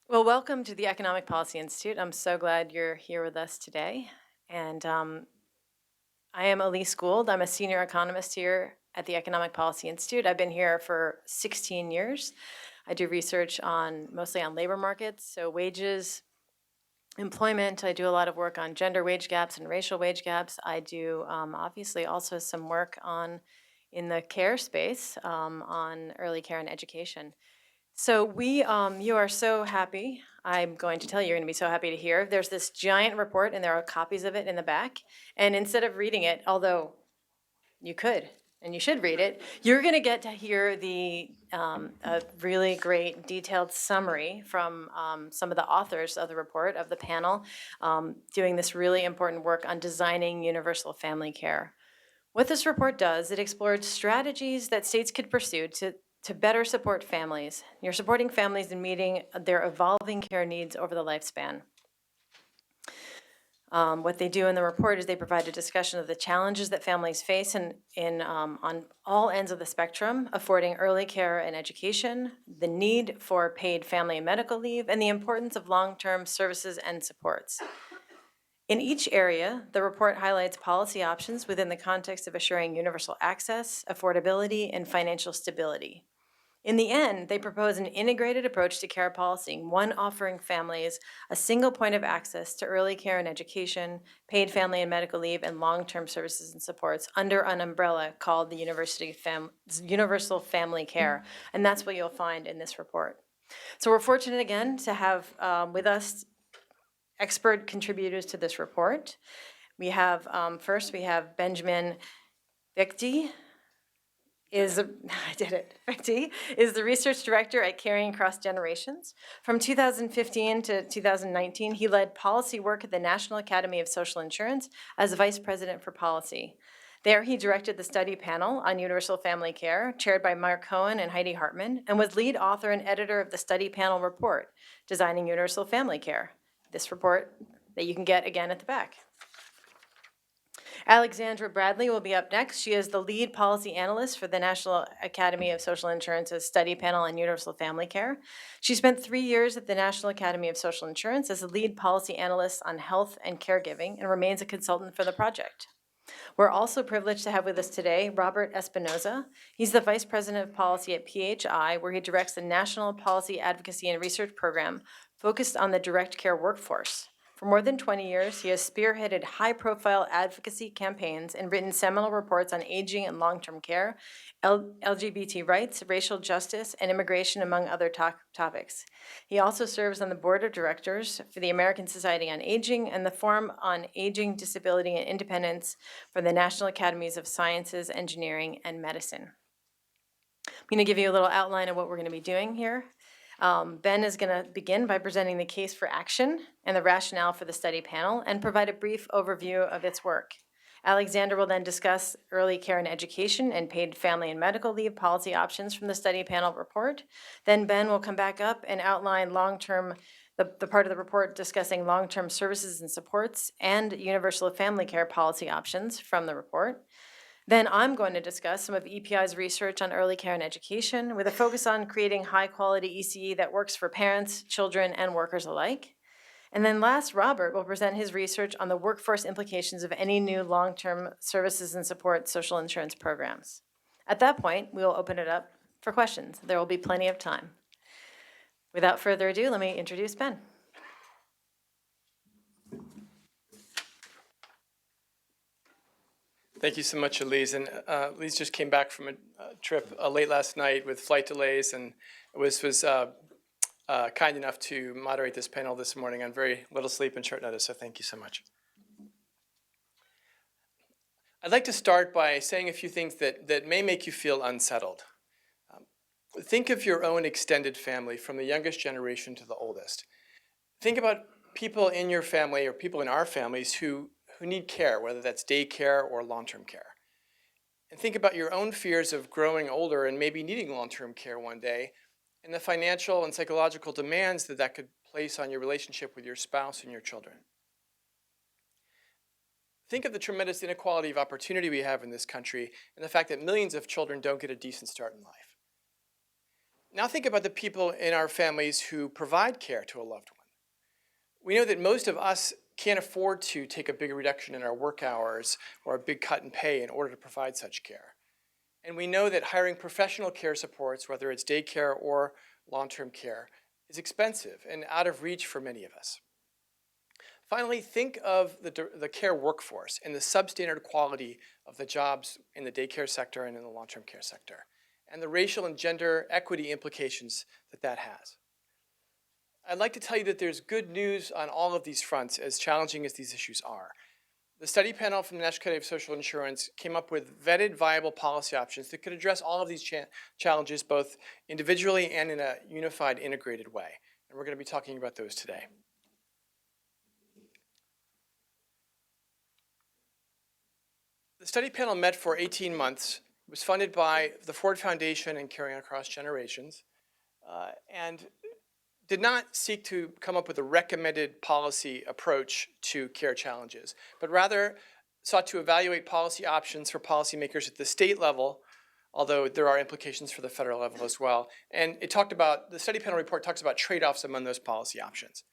Well, welcome to the Economic Policy Institute. I'm so glad you're here with us today. And I am Elise Gould. I'm a senior economist here at the Economic Policy Institute. I've been here for 16 years. I do research mostly on labor markets, so wages, employment. I do a lot of work on gender wage gaps and racial wage gaps. I do obviously also some work in the care space on early care and education. So you are so happy. I'm going to tell you, you're going to be so happy to hear. There's this giant report, and there are copies of it in the back. And instead of reading it, although you could and you should read it, you're going to get to hear a really great detailed summary from some of the authors of the report, of the panel, doing this really important work on designing universal family care. What this report does, it explored strategies that states could pursue to better support families. You're supporting families in meeting their evolving care needs over the lifespan. What they do in the report is they provide a discussion of the challenges that families face on all ends of the spectrum, affording early care and education, the need for paid family and medical leave, and the importance of long-term services and supports. In each area, the report highlights policy options within the context of assuring universal access, affordability, and financial stability. In the end, they propose an integrated approach to care policy, one offering families a single point of access to early care and education, paid family and medical leave, and long-term services and supports under an umbrella called the Universal Family Care. And that's what you'll find in this report. So we're fortunate again to have with us expert contributors to this report. We have, first we have Benjamin Victi, Victi is the research director at Caring Across Generations. From 2015 to 2019, he led policy work at the National Academy of Social Insurance as vice president for policy. There, he directed the study panel on universal family care, chaired by Mark Cohen and Heidi Hartman, and was lead author and editor of the study panel report, Designing Universal Family Care. This report that you can get again at the back. Alexandra Bradley will be up next. She is the lead policy analyst for the National Academy of Social Insurance's study panel on universal family care. She spent 3 years at the National Academy of Social Insurance as a lead policy analyst on health and caregiving and remains a consultant for the project. We're also privileged to have with us today Robert Espinoza. He's the Vice President of Policy at PHI, where he directs the National Policy Advocacy and Research Program focused on the direct care workforce. For more than 20 years, he has spearheaded high-profile advocacy campaigns and written seminal reports on aging and long-term care, LGBT rights, racial justice, and immigration, among other topics. He also serves on the board of directors for the American Society on Aging and the Forum on Aging, Disability, and Independence for the National Academies of Sciences, Engineering, and Medicine. I'm going to give you a little outline of what we're going to be doing here. Ben is going to begin by presenting the case for action and the rationale for the study panel and provide a brief overview of its work. Alexander will then discuss early care and education and paid family and medical leave policy options from the study panel report. Then Ben will come back up and outline the part of the report discussing long-term services and supports and universal family care policy options from the report. Then I'm going to discuss some of EPI's research on early care and education with a focus on creating high-quality ECE that works for parents, children, and workers alike. And then last, Robert will present his research on the workforce implications of any new long-term services and support social insurance programs. At that point, we will open it up for questions. There will be plenty of time. Without further ado, let me introduce Ben. Thank you so much, Elise. And Elise just came back from a trip late last night with flight delays and was kind enough to moderate this panel this morning on very little sleep and short notice, so thank you so much. I'd like to start by saying a few things that may make you feel unsettled. Think of your own extended family from the youngest generation to the oldest. Think about people in your family or people in our families who need care, whether that's daycare or long-term care. And think about your own fears of growing older and maybe needing long-term care one day, and the financial and psychological demands that could place on your relationship with your spouse and your children. Think of the tremendous inequality of opportunity we have in this country and the fact that millions of children don't get a decent start in life. Now think about the people in our families who provide care to a loved one. We know that most of us can't afford to take a big reduction in our work hours or a big cut in pay in order to provide such care. And we know that hiring professional care supports, whether it's daycare or long-term care, is expensive and out of reach for many of us. Finally, think of the care workforce and the substandard quality of the jobs in the daycare sector and in the long-term care sector, and the racial and gender equity implications that that has. I'd like to tell you that there's good news on all of these fronts, as challenging as these issues are. The study panel from the National Academy of Social Insurance came up with vetted, viable policy options that could address all of these challenges, both individually and in a unified, integrated way. And we're going to be talking about those today. The study panel met for 18 months. It was funded by the Ford Foundation and Caring Across Generations, and did not seek to come up with a recommended policy approach to care challenges, but rather sought to evaluate policy options for policymakers at the state level, although there are implications for the federal level as well. And it talked about, the study panel report talks about trade-offs among those policy options.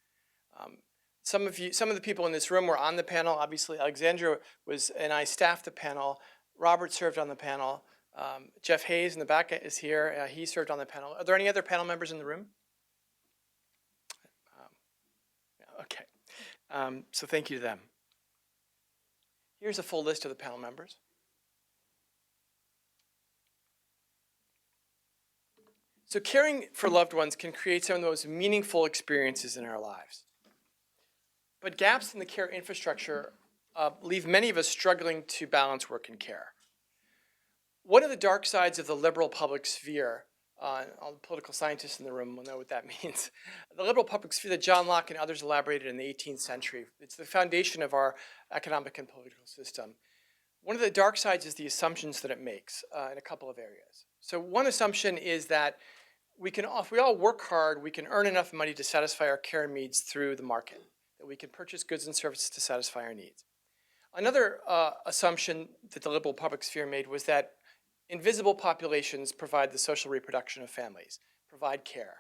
Some of the people in this room were on the panel. Obviously, Alexandra and I staffed the panel. Robert served on the panel. Jeff Hayes in the back is here. He served on the panel. Are there any other panel members in the room? Okay, so thank you to them. Here's a full list of the panel members. So caring for loved ones can create some of the most meaningful experiences in our lives. But gaps in the care infrastructure leave many of us struggling to balance work and care. One of the dark sides of the liberal public sphere, all the political scientists in the room will know what that means. The liberal public sphere that John Locke and others elaborated in the 18th century. It's the foundation of our economic and political system. One of the dark sides is the assumptions that it makes in a couple of areas. So one assumption is that if we all work hard, we can earn enough money to satisfy our care needs through the market, that we can purchase goods and services to satisfy our needs. Another assumption that the liberal public sphere made was that invisible populations provide the social reproduction of families, provide care.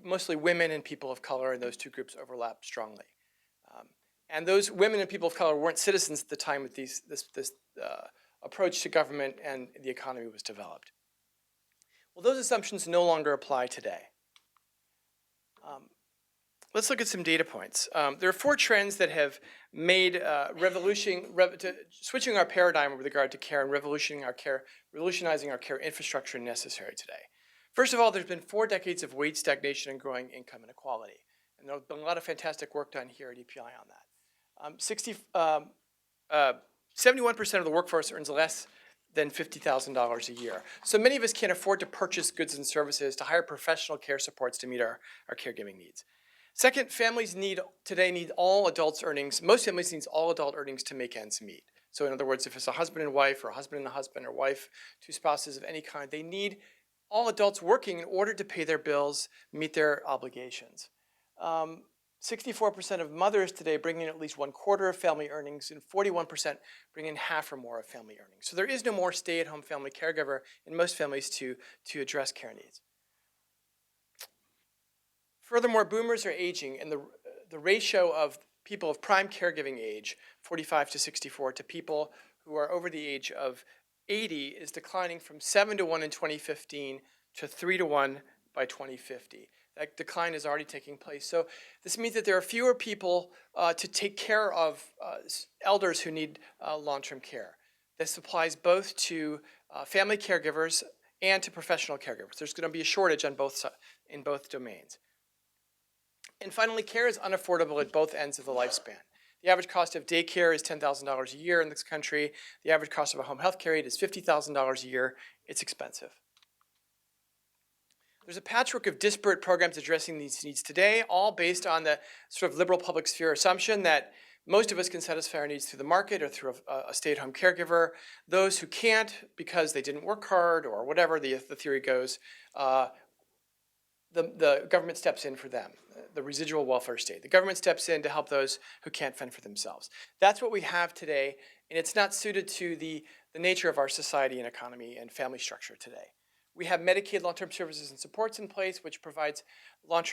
Mostly women and people of color, and those two groups overlap strongly. And those women and people of color weren't citizens at the time that this approach to government and the economy was developed. Well, those assumptions no longer apply today. Let's look at some data points. There are 4 trends that have made switching our paradigm with regard to care and revolutionizing our care infrastructure necessary today. First of all, there's been 4 decades of wage stagnation and growing income inequality. And there's been a lot of fantastic work done here at EPI on that. 71% of the workforce earns less than $50,000 a year. So many of us can't afford to purchase goods and services, to hire professional care supports to meet our caregiving needs. Second, families today need all adults' earnings. Most families need all adult earnings to make ends meet. So in other words, if it's a husband and wife, or a husband and a husband, or wife, 2 spouses of any kind, they need all adults working in order to pay their bills, meet their obligations. 64% of mothers today bring in at least 1/4 of family earnings, and 41% bring in half or more of family earnings. So there is no more stay-at-home family caregiver in most families to address care needs. Furthermore, boomers are aging, and the ratio of people of prime caregiving age, 45 to 64, to people who are over the age of 80 is declining from 7-to-1 in 2015 to 3-to-1 by 2050. That decline is already taking place. So this means that there are fewer people to take care of elders who need long-term care. This applies both to family caregivers and to professional caregivers. There's going to be a shortage in both domains. And finally, care is unaffordable at both ends of the lifespan. The average cost of daycare is $10,000 a year in this country. The average cost of a home health care aid is $50,000 a year. It's expensive. There's a patchwork of disparate programs addressing these needs today, all based on the sort of liberal public sphere assumption that most of us can satisfy our needs through the market or through a stay-at-home caregiver. Those who can't, because they didn't work hard or whatever the theory goes, the government steps in for them, the residual welfare state. The government steps in to help those who can't fend for themselves. That's what we have today, and it's not suited to the nature of our society and economy and family structure today. We have Medicaid long-term services and supports in place, which provides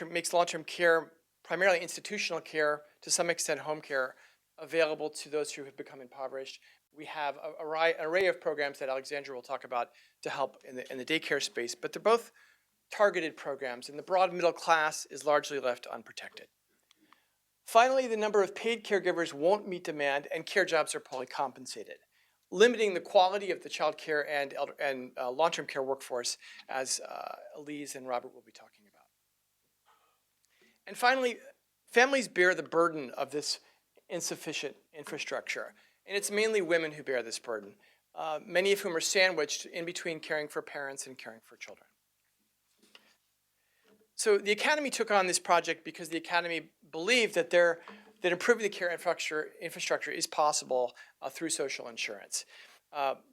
makes long-term care, primarily institutional care, to some extent home care, available to those who have become impoverished. We have an array of programs that Alexandra will talk about to help in the daycare space, but they're both targeted programs, and the broad middle class is largely left unprotected. Finally, the number of paid caregivers won't meet demand, and care jobs are poorly compensated, limiting the quality of the child care and long-term care workforce, as Elise and Robert will be talking about. And finally, families bear the burden of this insufficient infrastructure, and it's mainly women who bear this burden, many of whom are sandwiched in between caring for parents and caring for children. So the Academy took on this project because the Academy believed that improving the care infrastructure is possible through social insurance.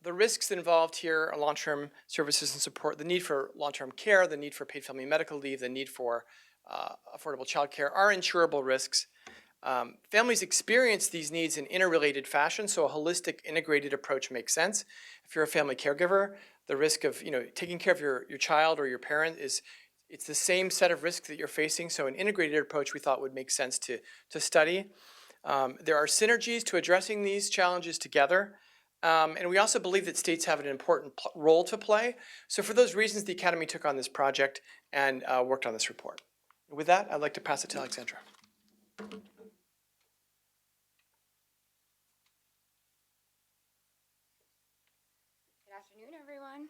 The risks involved here are long-term services and support, the need for long-term care, the need for paid family medical leave, the need for affordable childcare are insurable risks. Families experience these needs in interrelated fashion, so a holistic, integrated approach makes sense. If you're a family caregiver, the risk of taking care of your child or your parent it's the same set of risks that you're facing, so an integrated approach we thought would make sense to study. There are synergies to addressing these challenges together, and we also believe that states have an important role to play. So for those reasons, the Academy took on this project and worked on this report. With that, I'd like to pass it to Alexandra. Good afternoon, everyone.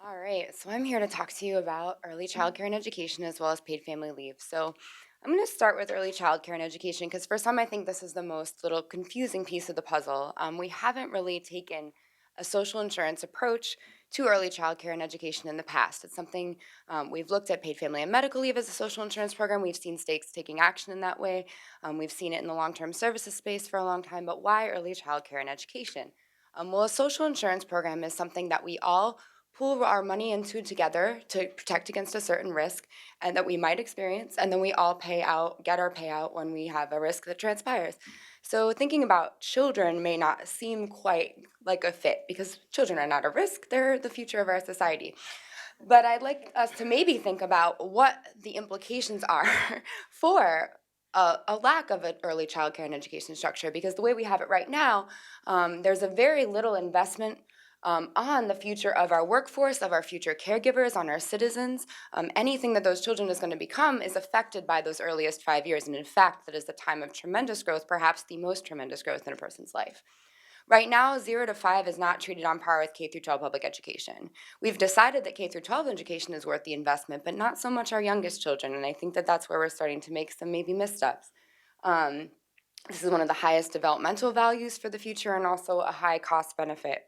All right, so I'm here to talk to you about early childcare and education as well as paid family leave. So I'm going to start with early childcare and education because for some I think this is the most little confusing piece of the puzzle. We haven't really taken a social insurance approach to early childcare and education in the past. It's something we've looked at paid family and medical leave as a social insurance program. We've seen states taking action in that way. We've seen it in the long-term services space for a long time, but why early childcare and education? Well, a social insurance program is something that we all pool our money into together to protect against a certain risk and that we might experience, and then we all get our payout when we have a risk that transpires. So thinking about children may not seem quite like a fit because children are not a risk, they're the future of our society. But I'd like us to maybe think about what the implications are for a lack of an early childcare and education structure, because the way we have it right now, there's a very little investment on the future of our workforce, of our future caregivers, on our citizens. Anything that those children is going to become is affected by those earliest 5 years. And in fact, that is the time of tremendous growth, perhaps the most tremendous growth in a person's life. Right now, 0 to 5 is not treated on par with K through 12 public education. We've decided that K through 12 education is worth the investment, but not so much our youngest children. And I think that that's where we're starting to make some maybe missteps. This is one of the highest developmental values for the future and also a high cost benefit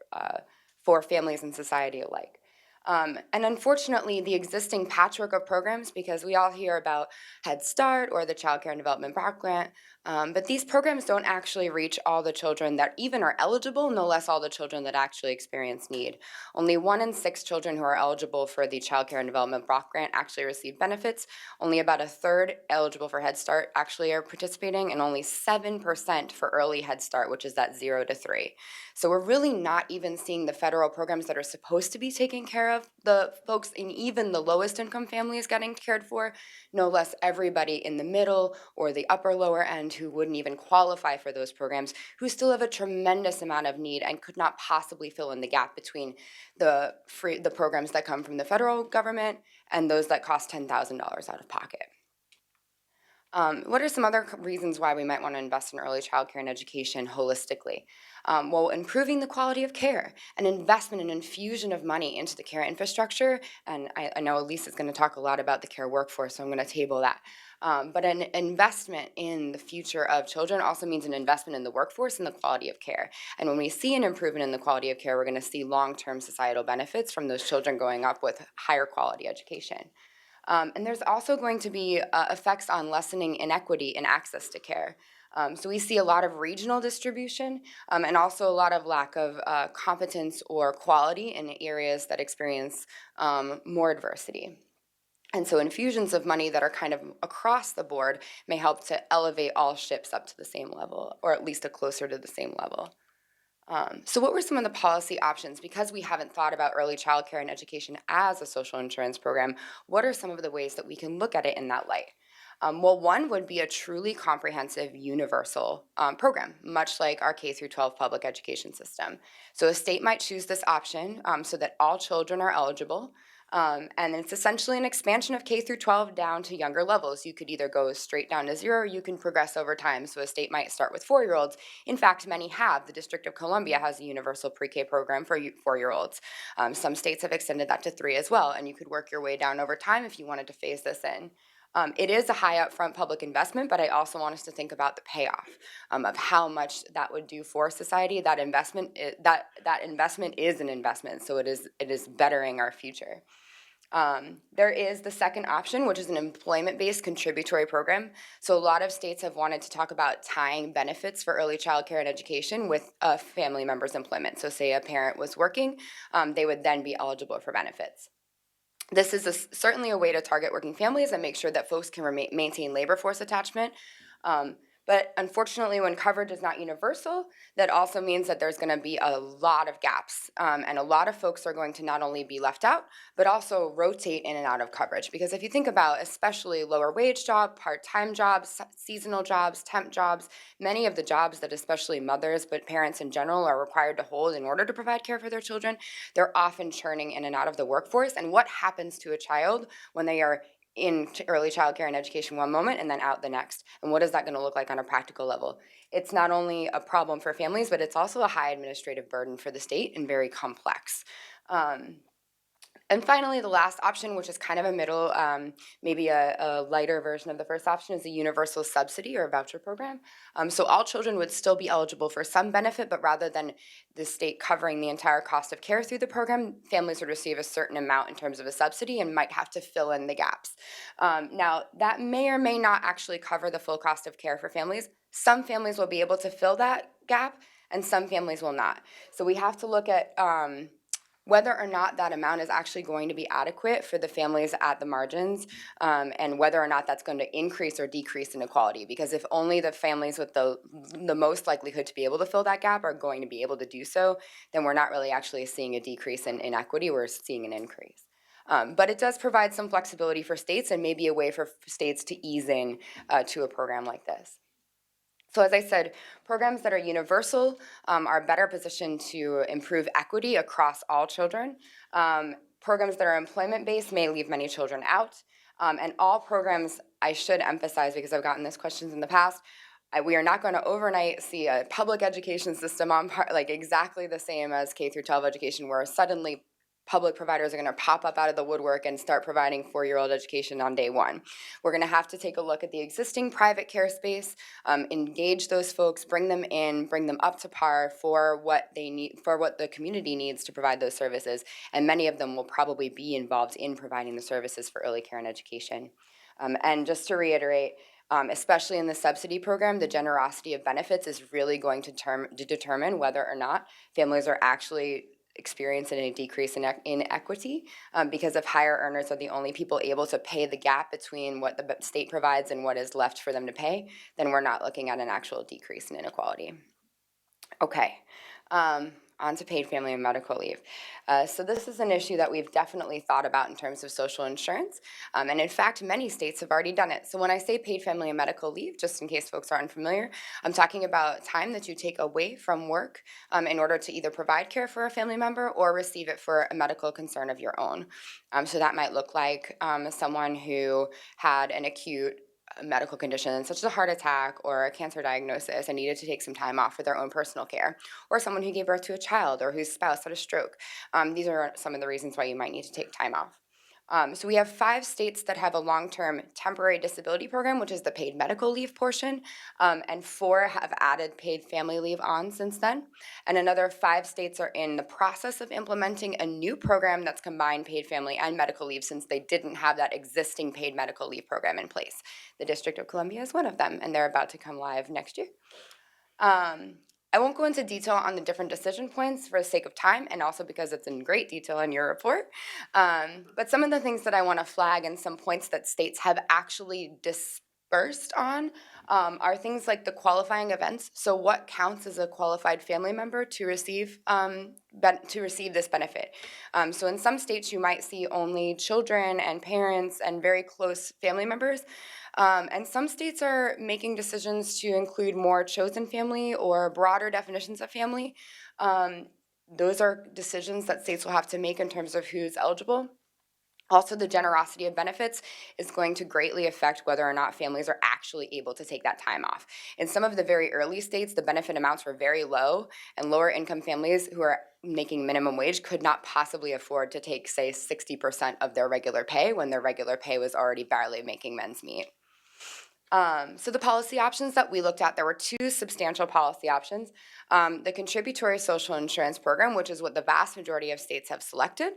for families and society alike. And unfortunately, the existing patchwork of programs, because we all hear about Head Start or the Childcare and Development Block Grant, but these programs don't actually reach all the children that even are eligible, no less all the children that actually experience need. Only 1 in 6 children who are eligible for the Childcare and Development Block Grant actually receive benefits. Only about a third eligible for Head Start actually are participating, and only 7% for early Head Start, which is that 0 to 3. So we're really not even seeing the federal programs that are supposed to be taking care of the folks in even the lowest income families getting cared for, no less everybody in the middle or the upper lower end who wouldn't even qualify for those programs, who still have a tremendous amount of need and could not possibly fill in the gap between the programs that come from the federal government and those that cost $10,000 out of pocket. What are some other reasons why we might want to invest in early childcare and education holistically? Well, improving the quality of care, an investment, an infusion of money into the care infrastructure, and I know Elise is going to talk a lot about the care workforce, so I'm going to table that. But an investment in the future of children also means an investment in the workforce and the quality of care. And when we see an improvement in the quality of care, we're going to see long-term societal benefits from those children growing up with higher quality education. And there's also going to be effects on lessening inequity in access to care. So we see a lot of regional distribution and also a lot of lack of competence or quality in areas that experience more adversity. And so infusions of money that are kind of across the board may help to elevate all ships up to the same level, or at least closer to the same level. So what were some of the policy options? Because we haven't thought about early childcare and education as a social insurance program, what are some of the ways that we can look at it in that light? Well, one would be a truly comprehensive universal program, much like our K through 12 public education system. So a state might choose this option so that all children are eligible. And it's essentially an expansion of K through 12 down to younger levels. You could either go straight down to zero, or you can progress over time. So a state might start with 4-year-olds. In fact, many have. The District of Columbia has a universal pre-K program for 4-year-olds. Some states have extended that to 3 as well, and you could work your way down over time if you wanted to phase this in. It is a high upfront public investment, but I also want us to think about the payoff of how much that would do for society. That investment, that investment is an investment, so it is bettering our future. There is the second option, which is an employment-based contributory program. So a lot of states have wanted to talk about tying benefits for early childcare and education with a family member's employment. So say a parent was working, they would then be eligible for benefits. This is certainly a way to target working families and make sure that folks can maintain labor force attachment. But unfortunately, when coverage is not universal, that also means that there's going to be a lot of gaps. And a lot of folks are going to not only be left out, but also rotate in and out of coverage. Because if you think about especially lower wage jobs, part-time jobs, seasonal jobs, temp jobs, many of the jobs that especially mothers, but parents in general, are required to hold in order to provide care for their children, they're often churning in and out of the workforce. And what happens to a child when they are in early childcare and education one moment and then out the next? And what is that going to look like on a practical level? It's not only a problem for families, but it's also a high administrative burden for the state and very complex. And finally, the last option, which is kind of a middle, maybe a lighter version of the first option, is a universal subsidy or voucher program. So all children would still be eligible for some benefit, but rather than the state covering the entire cost of care through the program, families would receive a certain amount in terms of a subsidy and might have to fill in the gaps. Now, that may or may not actually cover the full cost of care for families. Some families will be able to fill that gap, and some families will not. So we have to look at whether or not that amount is actually going to be adequate for the families at the margins, and whether or not that's going to increase or decrease inequality. Because if only the families with the most likelihood to be able to fill that gap are going to be able to do so, then we're not really actually seeing a decrease in inequity, we're seeing an increase. But it does provide some flexibility for states and maybe a way for states to ease in to a program like this. So as I said, programs that are universal are better positioned to improve equity across all children. Programs that are employment-based may leave many children out. And all programs, I should emphasize, because I've gotten this questions in the past, we are not going to overnight see a public education system on like exactly the same as K through 12 education, where suddenly public providers are going to pop up out of the woodwork and start providing 4-year-old education on day one. We're going to have to take a look at the existing private care space, engage those folks, bring them in, bring them up to par for what they need, for what the community needs to provide those services. And many of them will probably be involved in providing the services for early care and education. And just to reiterate, especially in the subsidy program, the generosity of benefits is really going to determine whether or not families are actually experiencing a decrease in equity, because if higher earners are the only people able to pay the gap between what the state provides and what is left for them to pay, then we're not looking at an actual decrease in inequality. Okay. On to paid family and medical leave. So this is an issue that we've definitely thought about in terms of social insurance. And in fact, many states have already done it. So when I say paid family and medical leave, just in case folks aren't familiar, I'm talking about time that you take away from work in order to either provide care for a family member or receive it for a medical concern of your own. So that might look like someone who had an acute medical condition such as a heart attack or a cancer diagnosis and needed to take some time off for their own personal care, or someone who gave birth to a child or whose spouse had a stroke. These are some of the reasons why you might need to take time off. So we have 5 states that have a long-term temporary disability program, which is the paid medical leave portion, and 4 have added paid family leave on since then. And another 5 states are in the process of implementing a new program that's combined paid family and medical leave, since they didn't have that existing paid medical leave program in place. The District of Columbia is one of them, and they're about to come live next year. I won't go into detail on the different decision points for the sake of time, and also because it's in great detail in your report. But some of the things that I want to flag and some points that states have actually first on are things like the qualifying events. So, what counts as a qualified family member to receive this benefit? So, in some states, you might see only children and parents and very close family members. And some states are making decisions to include more chosen family or broader definitions of family. Um, those are decisions that states will have to make in terms of who's eligible. Also, the generosity of benefits is going to greatly affect whether or not families are actually able to take that time off. In some of the very early states, the benefit amounts were very low, and lower income families who are making minimum wage could not possibly afford to take, say, 60% of their regular pay when their regular pay was already barely making ends meet. So the policy options that we looked at, there were two substantial policy options. The contributory social insurance program, which is what the vast majority of states have selected.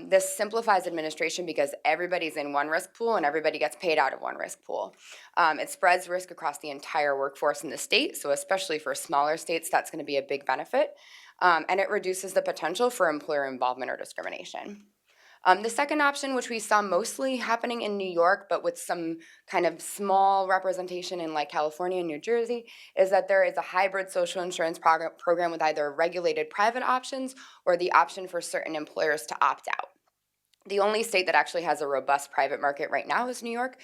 This simplifies administration because everybody's in one risk pool and everybody gets paid out of one risk pool. It spreads risk across the entire workforce in the state, so especially for smaller states, that's going to be a big benefit. And it reduces the potential for employer involvement or discrimination. The second option, which we saw mostly happening in New York, but with some kind of small representation in like California and New Jersey, is that there is a hybrid social insurance program with either regulated private options or the option for certain employers to opt out. The only state that actually has a robust private market right now is New York.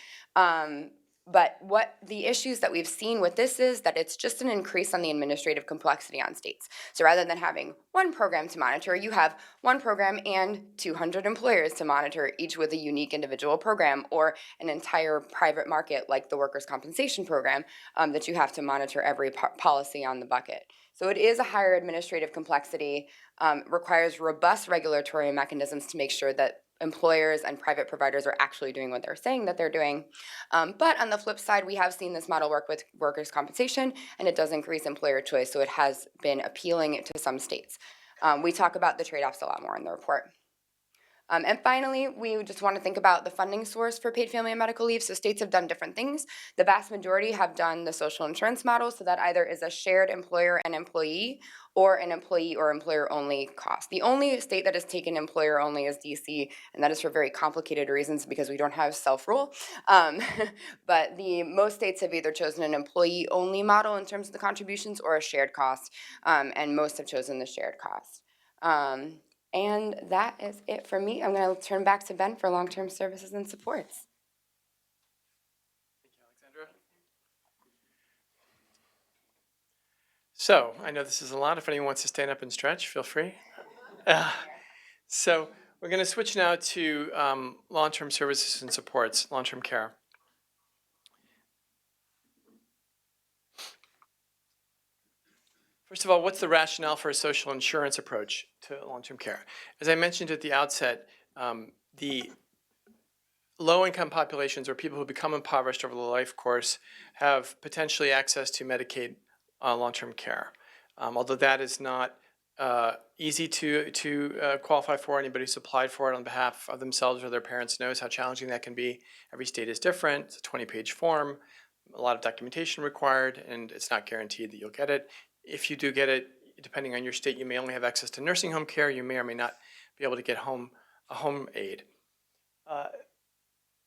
But what the issues that we've seen with this is that it's just an increase on the administrative complexity on states. So rather than having one program to monitor, you have one program and 200 employers to monitor, each with a unique individual program, or an entire private market like the workers' compensation program that you have to monitor every policy on the bucket. So it is a higher administrative complexity, requires robust regulatory mechanisms to make sure that employers and private providers are actually doing what they're saying that they're doing. But on the flip side, we have seen this model work with workers' compensation, and it does increase employer choice, so it has been appealing to some states. We talk about the trade-offs a lot more in the report. And finally, we just want to think about the funding source for paid family and medical leave. So states have done different things. The vast majority have done the social insurance model, so that either is a shared employer and employee or an employee or employer only cost. The only state that has taken employer only is DC, and that is for very complicated reasons because we don't have self-rule. But most states have either chosen an employee only model in terms of the contributions or a shared cost, and most have chosen the shared cost. And that is it for me. I'm going to turn back to Ben for long-term services and supports. Thank you, Alexandra. So I know this is a lot. If anyone wants to stand up and stretch, feel free. So we're going to switch now to long-term services and supports, long-term care. First of all, what's the rationale for a social insurance approach to long-term care? As I mentioned at the outset, the low-income populations or people who become impoverished over the life course have potentially access to Medicaid long-term care. Although that is not easy to qualify for. Anybody who's applied for it on behalf of themselves or their parents knows how challenging that can be. Every state is different. It's a 20-page form, a lot of documentation required, and it's not guaranteed that you'll get it. If you do get it, depending on your state, you may only have access to nursing home care. You may or may not be able to get a home aid.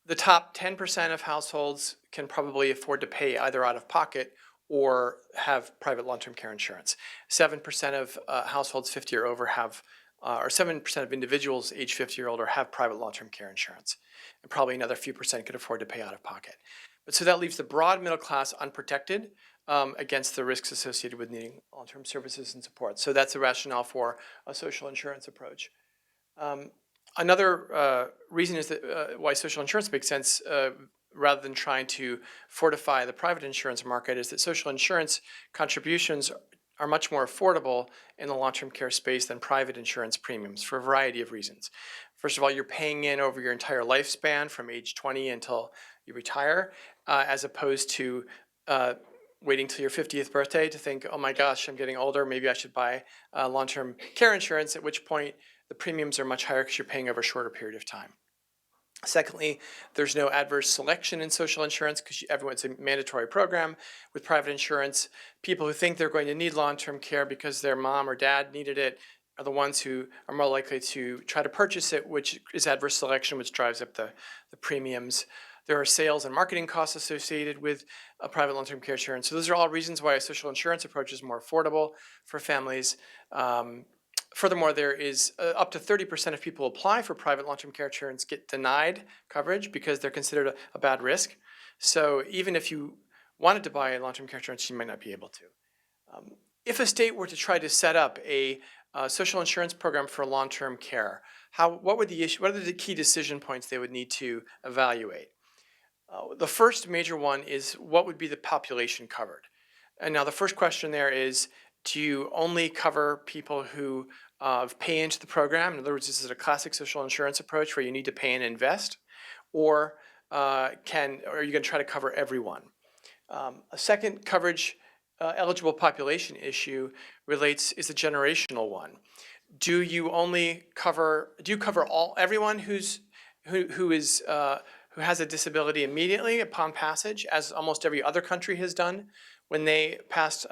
The top 10% of households can probably afford to pay either out of pocket or have private long-term care insurance. 7% of households 50 or over have, or 7% of individuals age 50 or older have private long-term care insurance. And probably another few percent could afford to pay out of pocket. But so that leaves the broad middle class unprotected against the risks associated with needing long-term services and support. So that's the rationale for a social insurance approach. Another reason is that why social insurance makes sense rather than trying to fortify the private insurance market is that social insurance contributions are much more affordable in the long-term care space than private insurance premiums for a variety of reasons. First of all, you're paying in over your entire lifespan from age 20 until you retire, as opposed to waiting till your 50th birthday to think, oh my gosh, I'm getting older, maybe I should buy long-term care insurance, at which point the premiums are much higher because you're paying over a shorter period of time. Secondly, there's no adverse selection in social insurance because everyone's a mandatory program. With private insurance, people who think they're going to need long-term care because their mom or dad needed it are the ones who are more likely to try to purchase it, which is adverse selection, which drives up the premiums. There are sales and marketing costs associated with private long-term care insurance. So those are all reasons why a social insurance approach is more affordable for families. Furthermore, there is up to 30% of people who apply for private long-term care insurance get denied coverage because they're considered a bad risk. So even if you wanted to buy long-term care insurance, you might not be able to. If a state were to try to set up a social insurance program for long-term care, what are the key decision points they would need to evaluate? The first major one is what would be the population covered? And now the first question there is, do you only cover people who pay into the program? In other words, this is a classic social insurance approach where you need to pay and invest, or are you going to try to cover everyone? A second coverage eligible population issue is a generational one. Do you cover everyone who has a disability immediately upon passage, as almost every other country has done when they passed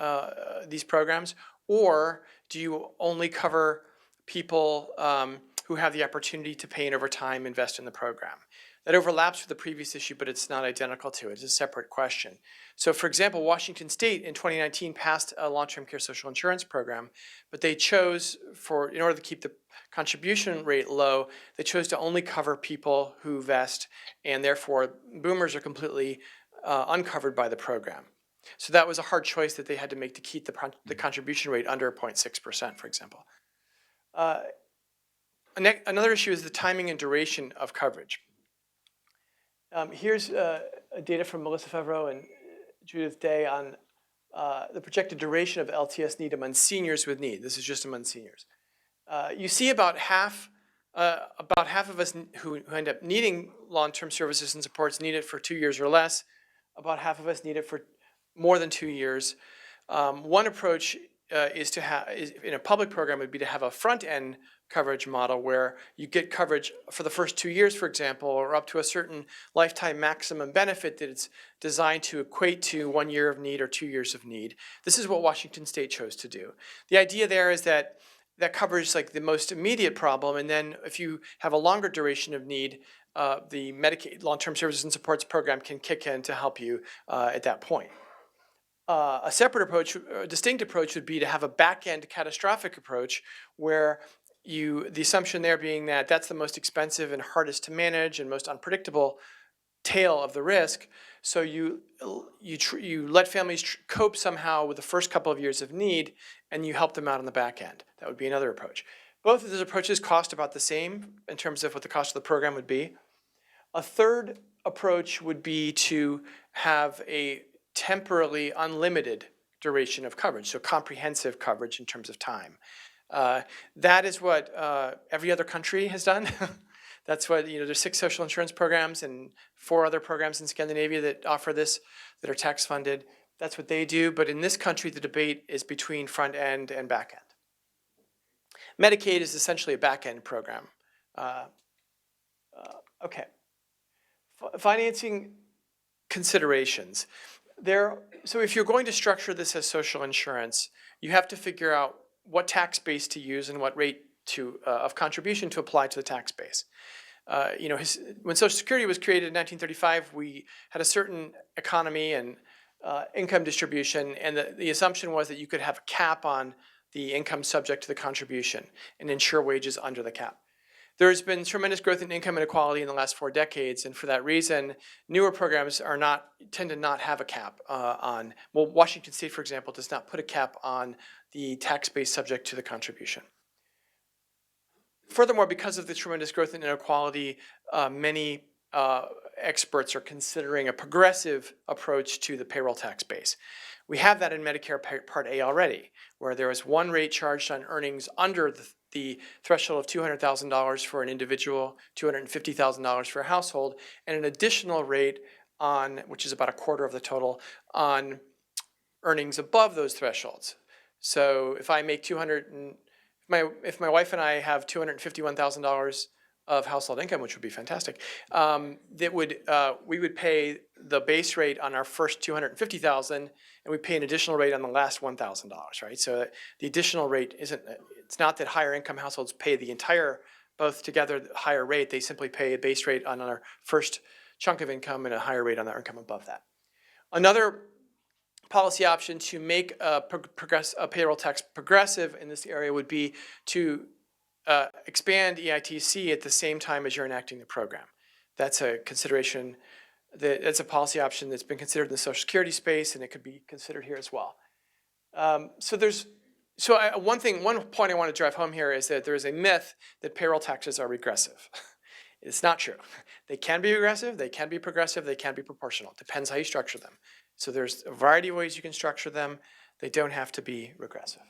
these programs? Or do you only cover people who have the opportunity to pay in over time, invest in the program? That overlaps with the previous issue, but it's not identical to it. It's a separate question. So for example, Washington State in 2019 passed a long-term care social insurance program, but they chose, in order to keep the contribution rate low, they chose to only cover people who vest, and therefore boomers are completely uncovered by the program. So that was a hard choice that they had to make to keep the contribution rate under 0.6%, for example. Another issue is the timing and duration of coverage. Here's data from Melissa Favreau and Judith Day on the projected duration of LTS need among seniors with need. This is just among seniors. You see about half of us who end up needing long-term services and supports need it for 2 years or less. About half of us need it for more than 2 years. One approach in a public program would be to have a front-end coverage model where you get coverage for the first 2 years, for example, or up to a certain lifetime maximum benefit that it's designed to equate to 1 year of need or 2 years of need. This is what Washington State chose to do. The idea there is that covers like the most immediate problem, and then if you have a longer duration of need, the Medicaid long-term services and supports program can kick in to help you at that point. A separate approach, a distinct approach, would be to have a back-end catastrophic approach where the assumption there being that that's the most expensive and hardest to manage and most unpredictable tail of the risk. So you let families cope somehow with the first couple of years of need, and you help them out on the back end. That would be another approach. Both of those approaches cost about the same in terms of what the cost of the program would be. A third approach would be to have a temporally unlimited duration of coverage, so comprehensive coverage in terms of time. That is what every other country has done. That's what, there's 6 social insurance programs and 4 other programs in Scandinavia that offer this, that are tax funded. That's what they do, but in this country, the debate is between front end and back end. Medicaid is essentially a back end program. Okay. Financing considerations. So if you're going to structure this as social insurance, you have to figure out what tax base to use and what rate of contribution to apply to the tax base. When Social Security was created in 1935, we had a certain economy and income distribution, and the assumption was that you could have a cap on the income subject to the contribution and ensure wages under the cap. There's been tremendous growth in income inequality in the last 4 decades, and for that reason, newer programs tend to not have a cap on. Well, Washington State, for example, does not put a cap on the tax base subject to the contribution. Furthermore, because of the tremendous growth in inequality, many experts are considering a progressive approach to the payroll tax base. We have that in Medicare Part A already, where there is one rate charged on earnings under the threshold of $200,000 for an individual, $250,000 for a household, and an additional rate which is about a quarter of the total, on earnings above those thresholds. So if I make if my wife and I have $251,000 of household income, which would be fantastic, we would pay the base rate on our first $250,000, and we pay an additional rate on the last $1,000, right? So the additional rate it's not that higher income households pay the entire, both together, higher rate. They simply pay a base rate on our first chunk of income and a higher rate on their income above that. Another policy option to make a payroll tax progressive in this area would be to expand EITC at the same time as you're enacting the program. That's a consideration, that's a policy option that's been considered in the Social Security space, and it could be considered here as well. One point I want to drive home here is that there is a myth that payroll taxes are regressive. It's not true. They can be regressive, they can be progressive, they can be proportional. It depends how you structure them. So there's a variety of ways you can structure them. They don't have to be regressive.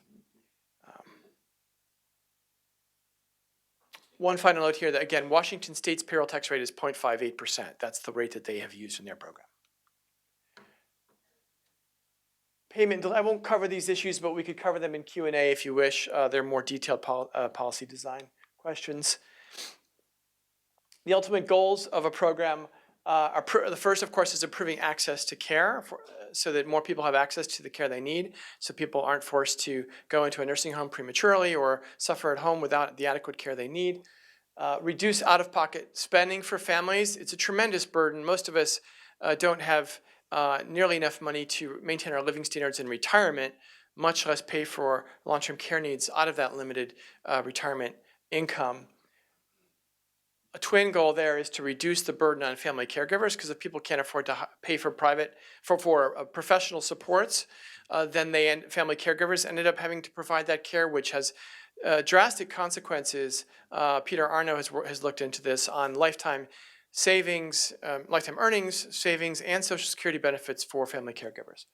One final note here that, again, Washington State's payroll tax rate is 0.58%. That's the rate that they have used in their program. Payment, I won't cover these issues, but we could cover them in Q&A if you wish. They're more detailed policy design questions. The ultimate goals of a program the first, of course, is improving access to care so that more people have access to the care they need, so people aren't forced to go into a nursing home prematurely or suffer at home without the adequate care they need. Reduce out-of-pocket spending for families. It's a tremendous burden. Most of us don't have nearly enough money to maintain our living standards in retirement, much less pay for long-term care needs out of that limited retirement income. A twin goal there is to reduce the burden on family caregivers, because if people can't afford to pay for professional supports, then family caregivers ended up having to provide that care, which has drastic consequences. Peter Arno has looked into this on lifetime savings, lifetime earnings, savings, and Social Security benefits for family caregivers.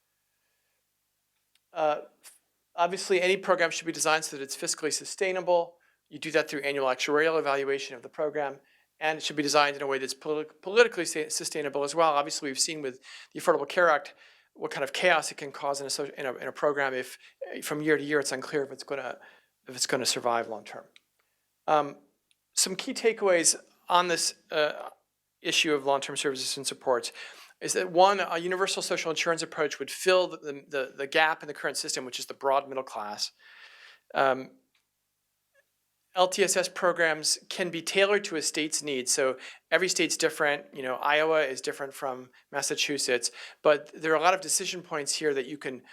Obviously, any program should be designed so that it's fiscally sustainable. You do that through annual actuarial evaluation of the program, and it should be designed in a way that's politically sustainable as well. Obviously, we've seen with the Affordable Care Act what kind of chaos it can cause in a program if from year to year it's unclear if it's going to survive long term. Some key takeaways on this issue of long-term services and supports is that, one, a universal social insurance approach would fill the gap in the current system, which is the broad middle class. LTSS programs can be tailored to a state's needs. So every state's different. Iowa is different from Massachusetts, but there are a lot of decision points here that you can,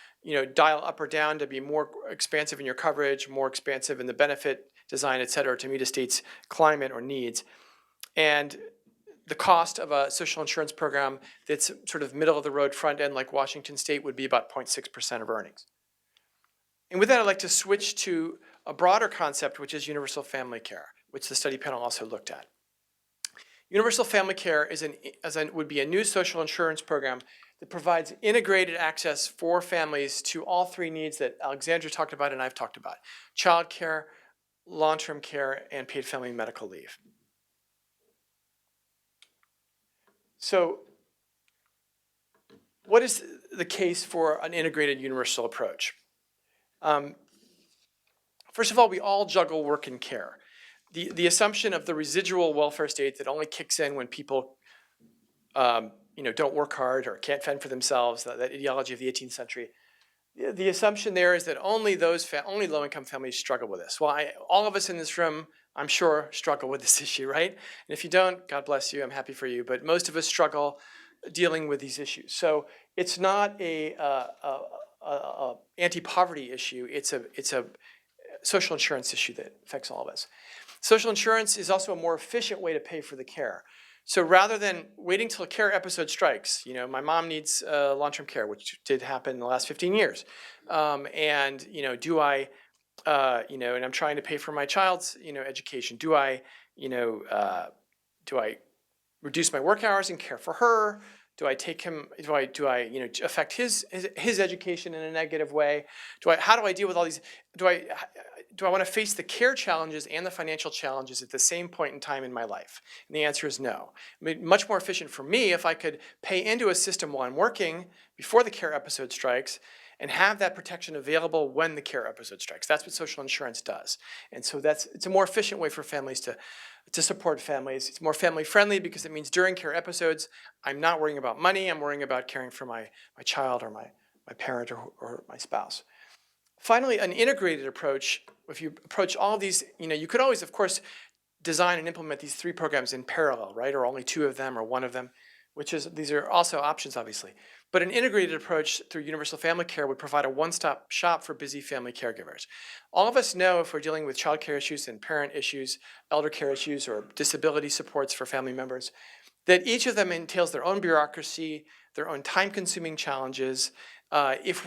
dial up or down to be more expansive in your coverage, more expansive in the benefit design, et cetera, to meet a state's climate or needs. And the cost of a social insurance program that's sort of middle of the road front end like Washington State would be about 0.6% of earnings. And with that, I'd like to switch to a broader concept, which is universal family care, which the study panel also looked at. Universal family care would be a new social insurance program that provides integrated access for families to all three needs that Alexandra talked about and I've talked about: childcare, long-term care, and paid family medical leave. So what is the case for an integrated universal approach? First of all, we all juggle work and care. The assumption of the residual welfare state that only kicks in when people don't work hard or can't fend for themselves, that ideology of the 18th century, the assumption there is that only low-income families struggle with this. Well, all of us in this room, I'm sure, struggle with this issue, right? And if you don't, God bless you, I'm happy for you. But most of us struggle dealing with these issues. So it's not a anti-poverty issue. It's a social insurance issue that affects all of us. Social insurance is also a more efficient way to pay for the care. So rather than waiting till a care episode strikes, my mom needs long-term care, which did happen in the last 15 years. And I'm trying to pay for my child's, education. Do I reduce my work hours and care for her? Do I take him? Do I affect his education in a negative way? How do I deal with all these? Do I want to face the care challenges and the financial challenges at the same point in time in my life? And the answer is no. Much more efficient for me if I could pay into a system while I'm working before the care episode strikes and have that protection available when the care episode strikes. That's what social insurance does. And so it's a more efficient way for families to support families. It's more family friendly because it means during care episodes, I'm not worrying about money, I'm worrying about caring for my child or my parent or my spouse. Finally, an integrated approach, if you approach all of these, you could always, of course, design and implement these three programs in parallel, right? Or only two of them or one of them. these are also options, obviously. But an integrated approach through universal family care would provide a one-stop shop for busy family caregivers. All of us know if we're dealing with childcare issues and parent issues, elder care issues, or disability supports for family members, that each of them entails their own bureaucracy, their own time-consuming challenges. If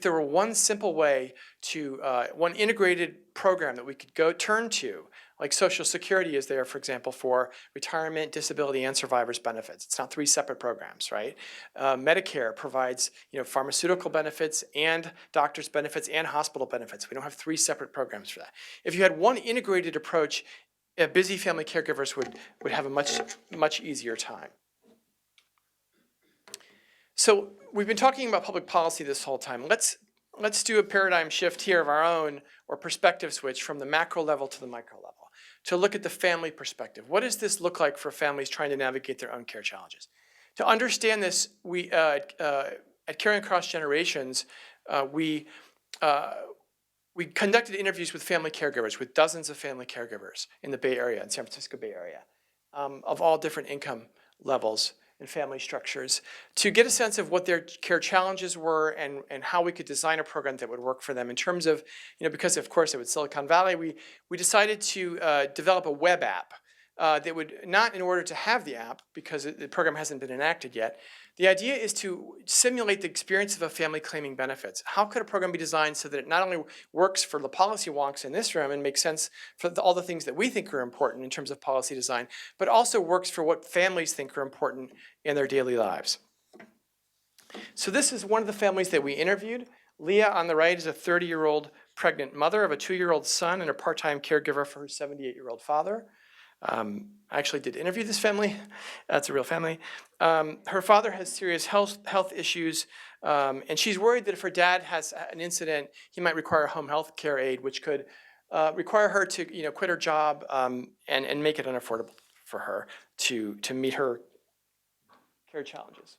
there were one simple way to, one integrated program that we could go turn to, like Social Security is there, for example, for retirement, disability, and survivors benefits. It's not three separate programs, right? Medicare provides, pharmaceutical benefits and doctors' benefits and hospital benefits. We don't have three separate programs for that. If you had one integrated approach, busy family caregivers would have a much easier time. So we've been talking about public policy this whole time. Let's do a paradigm shift here of our own, or perspective switch from the macro level to the micro level, to look at the family perspective. What does this look like for families trying to navigate their own care challenges? To understand this, we at Caring Across Generations, we conducted interviews with family caregivers, with dozens of family caregivers in the Bay Area, in San Francisco Bay Area, of all different income levels and family structures, to get a sense of what their care challenges were and how we could design a program that would work for them in terms of, because of course it was Silicon Valley, we decided to develop a web app that would, not in order to have the app, because the program hasn't been enacted yet. The idea is to simulate the experience of a family claiming benefits. How could a program be designed so that it not only works for the policy wonks in this room and makes sense for all the things that we think are important in terms of policy design, but also works for what families think are important in their daily lives. So this is one of the families that we interviewed. Leah on the right is a 30-year-old pregnant mother of a 2-year-old son and a part-time caregiver for her 78-year-old father. I actually did interview this family. That's a real family. Her father has serious health issues, and she's worried that if her dad has an incident, he might require home health care aid, which could require her to quit her job and make it unaffordable for her to meet her care challenges.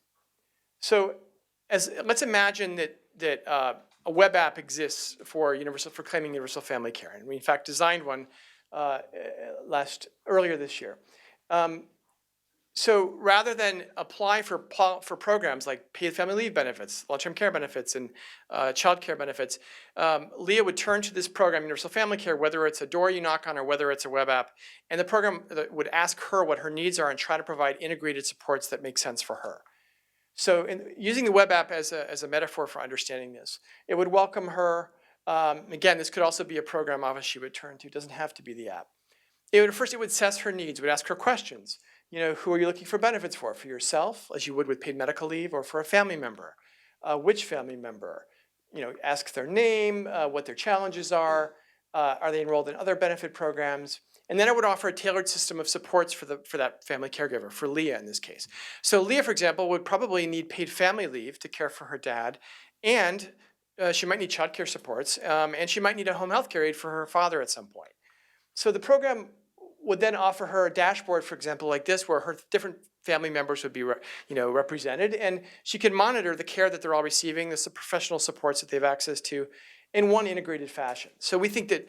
So let's imagine that a web app exists for claiming universal family care, and we in fact designed one earlier this year. So rather than apply for programs like paid family leave benefits, long-term care benefits, and child care benefits, Leah would turn to this program, Universal Family Care, whether it's a door you knock on or whether it's a web app, and the program would ask her what her needs are and try to provide integrated supports that make sense for her. So using the web app as a metaphor for understanding this, it would welcome her. Again, this could also be a program office she would turn to. It doesn't have to be the app. First, it would assess her needs. It would ask her questions. Who are you looking for benefits for? For yourself, as you would with paid medical leave, or for a family member? Which family member? Ask their name, what their challenges are they enrolled in other benefit programs? And then I would offer a tailored system of supports for that family caregiver, for Leah in this case. So Leah, for example, would probably need paid family leave to care for her dad, and she might need child care supports, and she might need a home health care aid for her father at some point. So the program would then offer her a dashboard, for example, like this, where her different family members would be represented, and she can monitor the care that they're all receiving, the professional supports that they have access to, in one integrated fashion. So we think that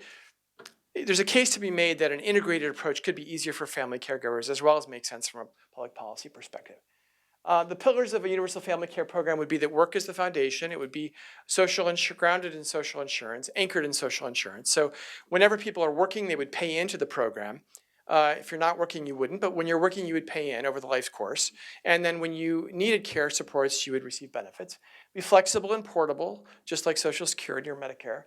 there's a case to be made that an integrated approach could be easier for family caregivers, as well as make sense from a public policy perspective. The pillars of a universal family care program would be that work is the foundation. It would be grounded in social insurance, anchored in social insurance. So whenever people are working, they would pay into the program. If you're not working, you wouldn't, but when you're working, you would pay in over the life course. And then when you needed care supports, you would receive benefits. Be flexible and portable, just like Social Security or Medicare.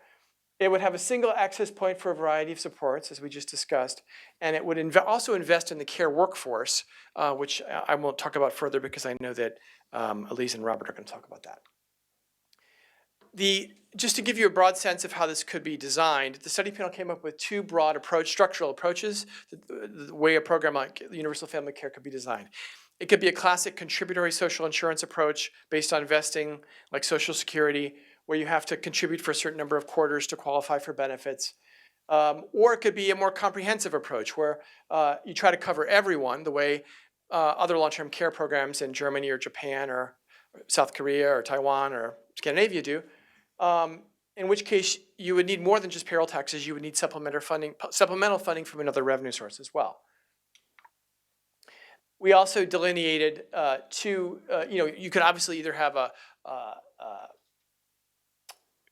It would have a single access point for a variety of supports, as we just discussed, and it would also invest in the care workforce, which I won't talk about further because I know that Elise and Robert are going to talk about that. Just to give you a broad sense of how this could be designed, the study panel came up with two broad structural approaches, the way a program like Universal Family Care could be designed. It could be a classic contributory social insurance approach based on vesting, like Social Security, where you have to contribute for a certain number of quarters to qualify for benefits. Or it could be a more comprehensive approach where you try to cover everyone the way other long-term care programs in Germany or Japan or South Korea or Taiwan or Scandinavia do, in which case you would need more than just payroll taxes. You would need supplemental funding from another revenue source as well. We also delineated two, you could obviously either have a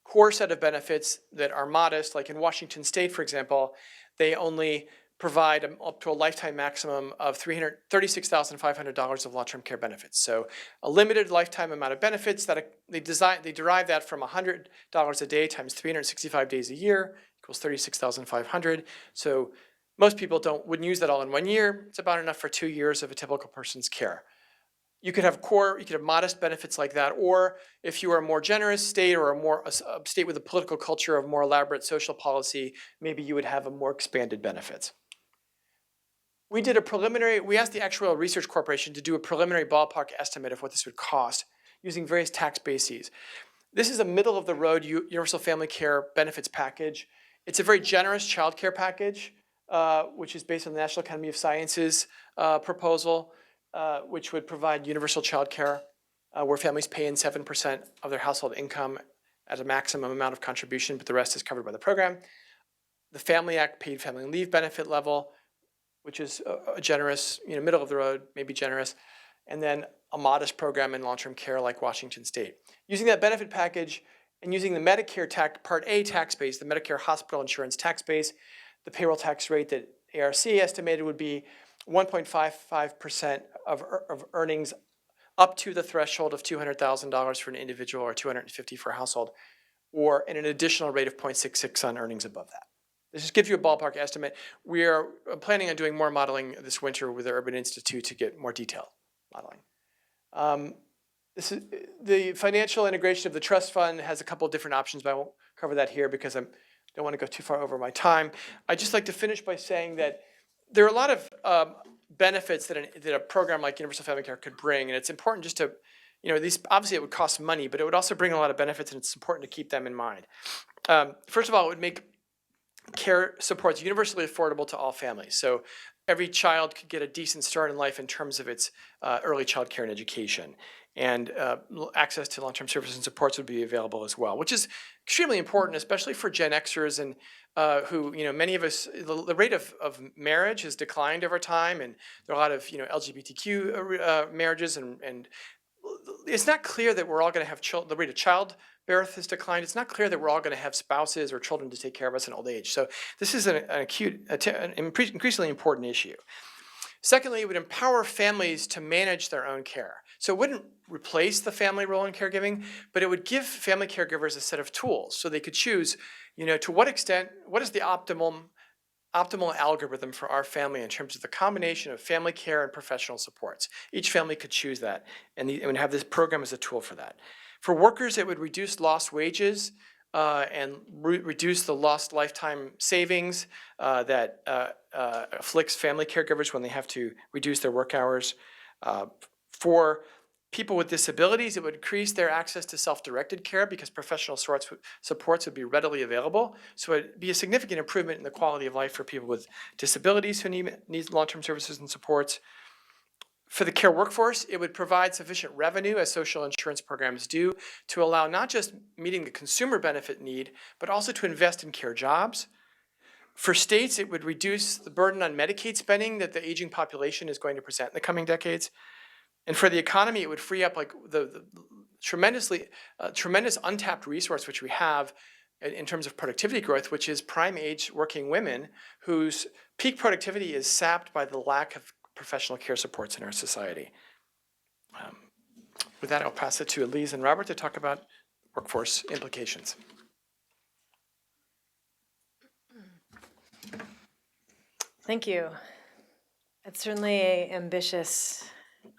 core set of benefits that are modest, like in Washington State, for example, they only provide up to a lifetime maximum of $36,500 of long-term care benefits. So a limited lifetime amount of benefits that they derive that from $100 a day times 365 days a year equals $36,500. So most people wouldn't use that all in 1 year. It's about enough for 2 years of a typical person's care. You could have modest benefits like that, or if you are a more generous state or a state with a political culture of more elaborate social policy, maybe you would have a more expanded benefits. We asked the Actuarial Research Corporation to do a preliminary ballpark estimate of what this would cost using various tax bases. This is a middle-of-the-road universal family care benefits package. It's a very generous child care package, which is based on the National Academy of Sciences proposal, which would provide universal child care, where families pay in 7% of their household income as a maximum amount of contribution, but the rest is covered by the program. The Family Act paid family leave benefit level, which is a generous, middle of the road, maybe generous, and then a modest program in long-term care like Washington State. Using that benefit package and using the Medicare Part A tax base, the Medicare hospital insurance tax base, the payroll tax rate that ARC estimated would be 1.55% of earnings up to the threshold of $200,000 for an individual or $250,000 for a household, or an additional rate of 0.66 on earnings above that. This just gives you a ballpark estimate. We are planning on doing more modeling this winter with the Urban Institute to get more detailed modeling. The financial integration of the trust fund has a couple of different options, but I won't cover that here because I don't want to go too far over my time. I'd just like to finish by saying that there are a lot of benefits that a program like Universal Family Care could bring, and it's important just to, these obviously it would cost money, but it would also bring a lot of benefits, and it's important to keep them in mind. First of all, it would make care supports universally affordable to all families. So every child could get a decent start in life in terms of its early child care and education. And access to long-term services and supports would be available as well, which is extremely important, especially for Gen Xers and who, many of us, the rate of marriage has declined over time, and there are a lot of, LGBTQ marriages, and it's not clear that we're all going to have children. The rate of childbirth has declined. It's not clear that we're all going to have spouses or children to take care of us in old age. So this is an increasingly important issue. Secondly, it would empower families to manage their own care. So it wouldn't replace the family role in caregiving, but it would give family caregivers a set of tools so they could choose, to what extent, what is the optimal algorithm for our family in terms of the combination of family care and professional supports. Each family could choose that and have this program as a tool for that. For workers, it would reduce lost wages and reduce the lost lifetime savings that afflicts family caregivers when they have to reduce their work hours. For people with disabilities, it would increase their access to self-directed care because professional supports would be readily available. So it would be a significant improvement in the quality of life for people with disabilities who need long-term services and supports. For the care workforce, it would provide sufficient revenue, as social insurance programs do, to allow not just meeting the consumer benefit need, but also to invest in care jobs. For states, it would reduce the burden on Medicaid spending that the aging population is going to present in the coming decades. And for the economy, it would free up the tremendous untapped resource which we have in terms of productivity growth, which is prime age working women whose peak productivity is sapped by the lack of professional care supports in our society. With that, I'll pass it to Elise and Robert to talk about workforce implications. Thank you. It's certainly an ambitious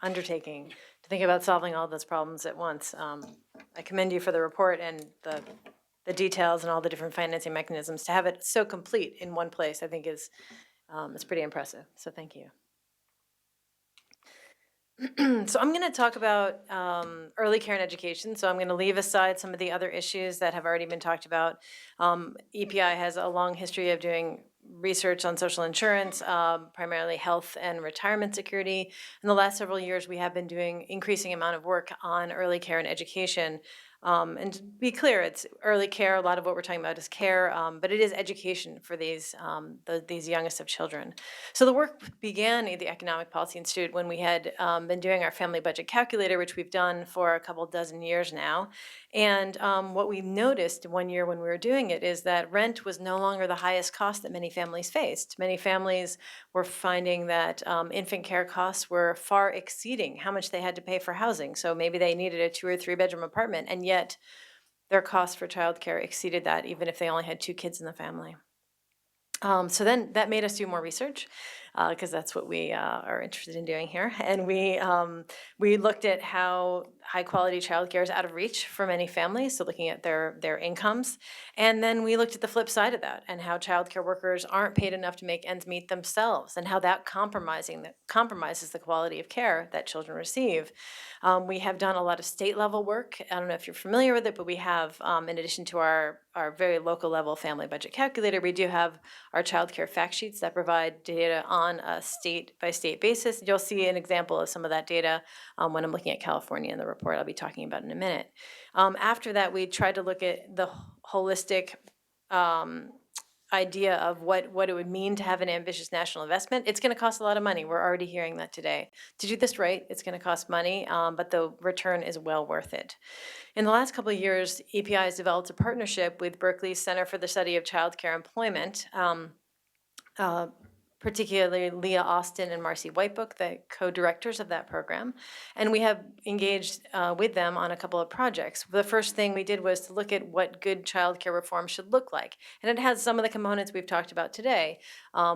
undertaking to think about solving all those problems at once. I commend you for the report and the details and all the different financing mechanisms. To have it so complete in one place, I think is pretty impressive. So thank you. So I'm going to talk about early care and education. So I'm going to leave aside some of the other issues that have already been talked about. EPI has a long history of doing research on social insurance, primarily health and retirement security. In the last several years, we have been doing increasing amount of work on early care and education, And to be clear, it's early care. A lot of what we're talking about is care, but it is education for these youngest of children. So the work began at the Economic Policy Institute when we had been doing our family budget calculator, which we've done for a couple dozen years now. And what we noticed one year when we were doing it is that rent was no longer the highest cost that many families faced. Many families were finding that infant care costs were far exceeding how much they had to pay for housing. So maybe they needed a 2 or 3 bedroom apartment, and yet their costs for childcare exceeded that, even if they only had 2 kids in the family. So then that made us do more research because that's what we are interested in doing here. And we looked at how high quality childcare is out of reach for many families, so looking at their incomes. And then we looked at the flip side of that and how childcare workers aren't paid enough to make ends meet themselves, and how that compromises the quality of care that children receive. We have done a lot of state level work. I don't know if you're familiar with it, but we have, in addition to our very local level family budget calculator, we do have our childcare fact sheets that provide data on a state by state basis. You'll see an example of some of that data when I'm looking at California in the report I'll be talking about in a minute. After that, we tried to look at the holistic idea of what it would mean to have an ambitious national investment. It's going to cost a lot of money. We're already hearing that today. To do this right, it's going to cost money, but the return is well worth it. In the last couple of years, EPI has developed a partnership with Berkeley's Center for the Study of Childcare Employment, particularly Leah Austin and Marcy Whitebook, the co-directors of that program. And we have engaged with them on a couple of projects. The first thing we did was to look at what good childcare reform should look like. And it has some of the components we've talked about today.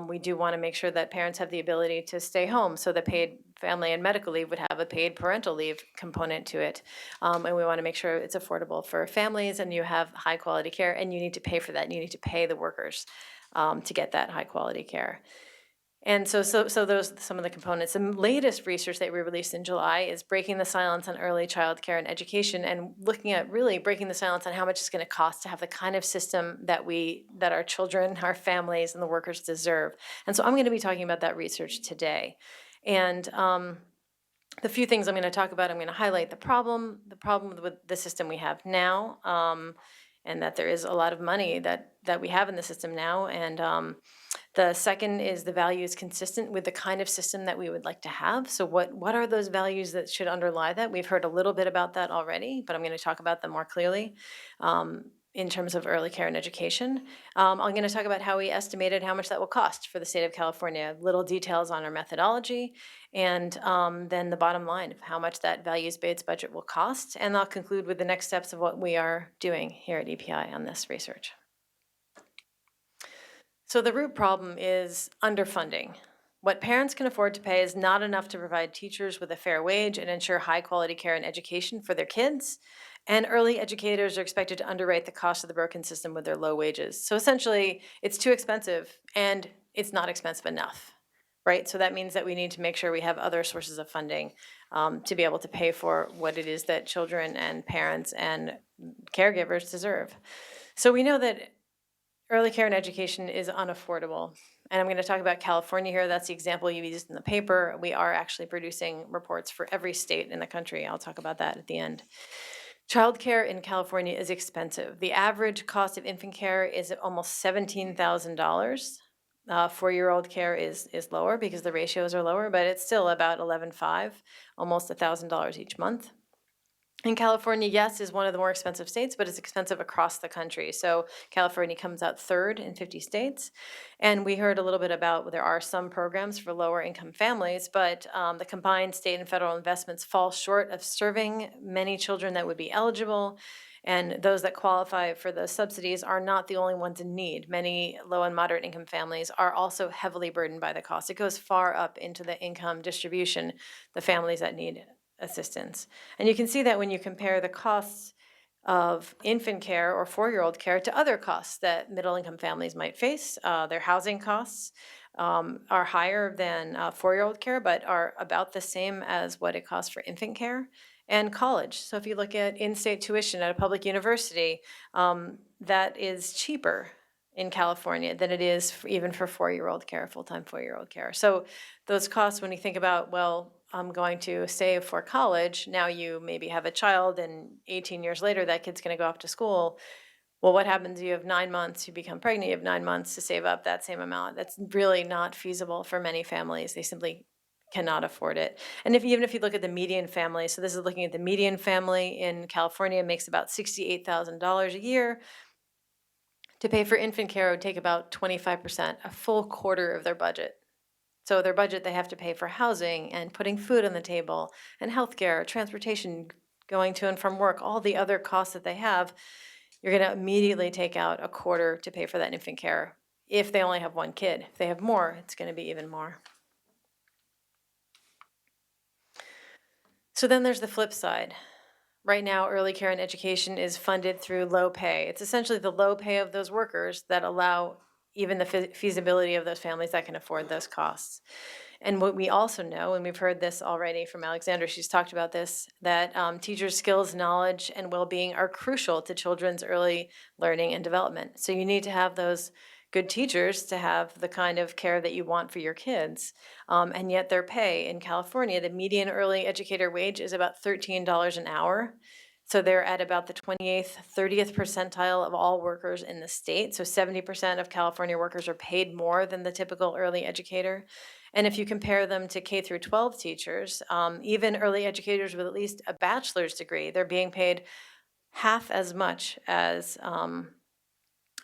We do want to make sure that parents have the ability to stay home, so the paid family and medical leave would have a paid parental leave component to it. And we want to make sure it's affordable for families and you have high quality care, and you need to pay for that. And you need to pay the workers to get that high quality care. And so those are some of the components. The latest research that we released in July is breaking the silence on early child care and education, and looking at really breaking the silence on how much it's going to cost to have the kind of system that our children, our families, and the workers deserve. And so I'm going to be talking about that research today. And the few things I'm going to talk about, I'm going to highlight the problem with the system we have now, and that there is a lot of money that we have in the system now. And the second is the values consistent with the kind of system that we would like to have. So what are those values that should underlie that? We've heard a little bit about that already, but I'm going to talk about them more clearly in terms of early care and education. I'm going to talk about how we estimated how much that will cost for the state of California, little details on our methodology, and then the bottom line of how much that values-based budget will cost. And I'll conclude with the next steps of what we are doing here at EPI on this research. So the root problem is underfunding. What parents can afford to pay is not enough to provide teachers with a fair wage and ensure high quality care and education for their kids. And early educators are expected to underwrite the cost of the broken system with their low wages. So essentially, it's too expensive and it's not expensive enough, right? So that means that we need to make sure we have other sources of funding to be able to pay for what it is that children and parents and caregivers deserve. So we know that early care and education is unaffordable. And I'm going to talk about California here. That's the example you used in the paper. We are actually producing reports for every state in the country. I'll talk about that at the end. Childcare in California is expensive. The average cost of infant care is almost $17,000. 4-year-old care is lower because the ratios are lower, but it's still about $11,500, almost $1,000 each month. And California, yes, is one of the more expensive states, but it's expensive across the country. So California comes out third in 50 states. And we heard a little bit about there are some programs for lower income families, but the combined state and federal investments fall short of serving many children that would be eligible. And those that qualify for the subsidies are not the only ones in need. Many low and moderate income families are also heavily burdened by the cost. It goes far up into the income distribution, the families that need assistance. And you can see that when you compare the costs of infant care or 4-year-old care to other costs that middle income families might face. Their housing costs are higher than 4-year-old care, but are about the same as what it costs for infant care. And college. So if you look at in-state tuition at a public university, that is cheaper in California than it is even for 4-year-old care, full-time 4-year-old care. So those costs, when you think about, well, going to save for college. Now you maybe have a child, and 18 years later, that kid's going to go off to school. Well, what happens? You have 9 months, you become pregnant, you have 9 months to save up that same amount. That's really not feasible for many families. They simply cannot afford it. And even if you look at the median family, so this is looking at the median family in California, makes about $68,000 a year. To pay for infant care would take about 25%, a full quarter of their budget. So their budget, they have to pay for housing and putting food on the table and healthcare, transportation, going to and from work, all the other costs that they have. You're going to immediately take out a quarter to pay for that infant care if they only have one kid. If they have more, it's going to be even more. So then there's the flip side. Right now, early care and education is funded through low pay. It's essentially the low pay of those workers that allow even the feasibility of those families that can afford those costs. And what we also know, and we've heard this already from Alexandra, she's talked about this, that teachers' skills, knowledge, and well-being are crucial to children's early learning and development. So you need to have those good teachers to have the kind of care that you want for your kids. And yet their pay in California, the median early educator wage is about $13 an hour. So they're at about the 28th, 30th percentile of all workers in the state. So 70% of California workers are paid more than the typical early educator. And if you compare them to K through 12 teachers, even early educators with at least a bachelor's degree, they're being paid half as much as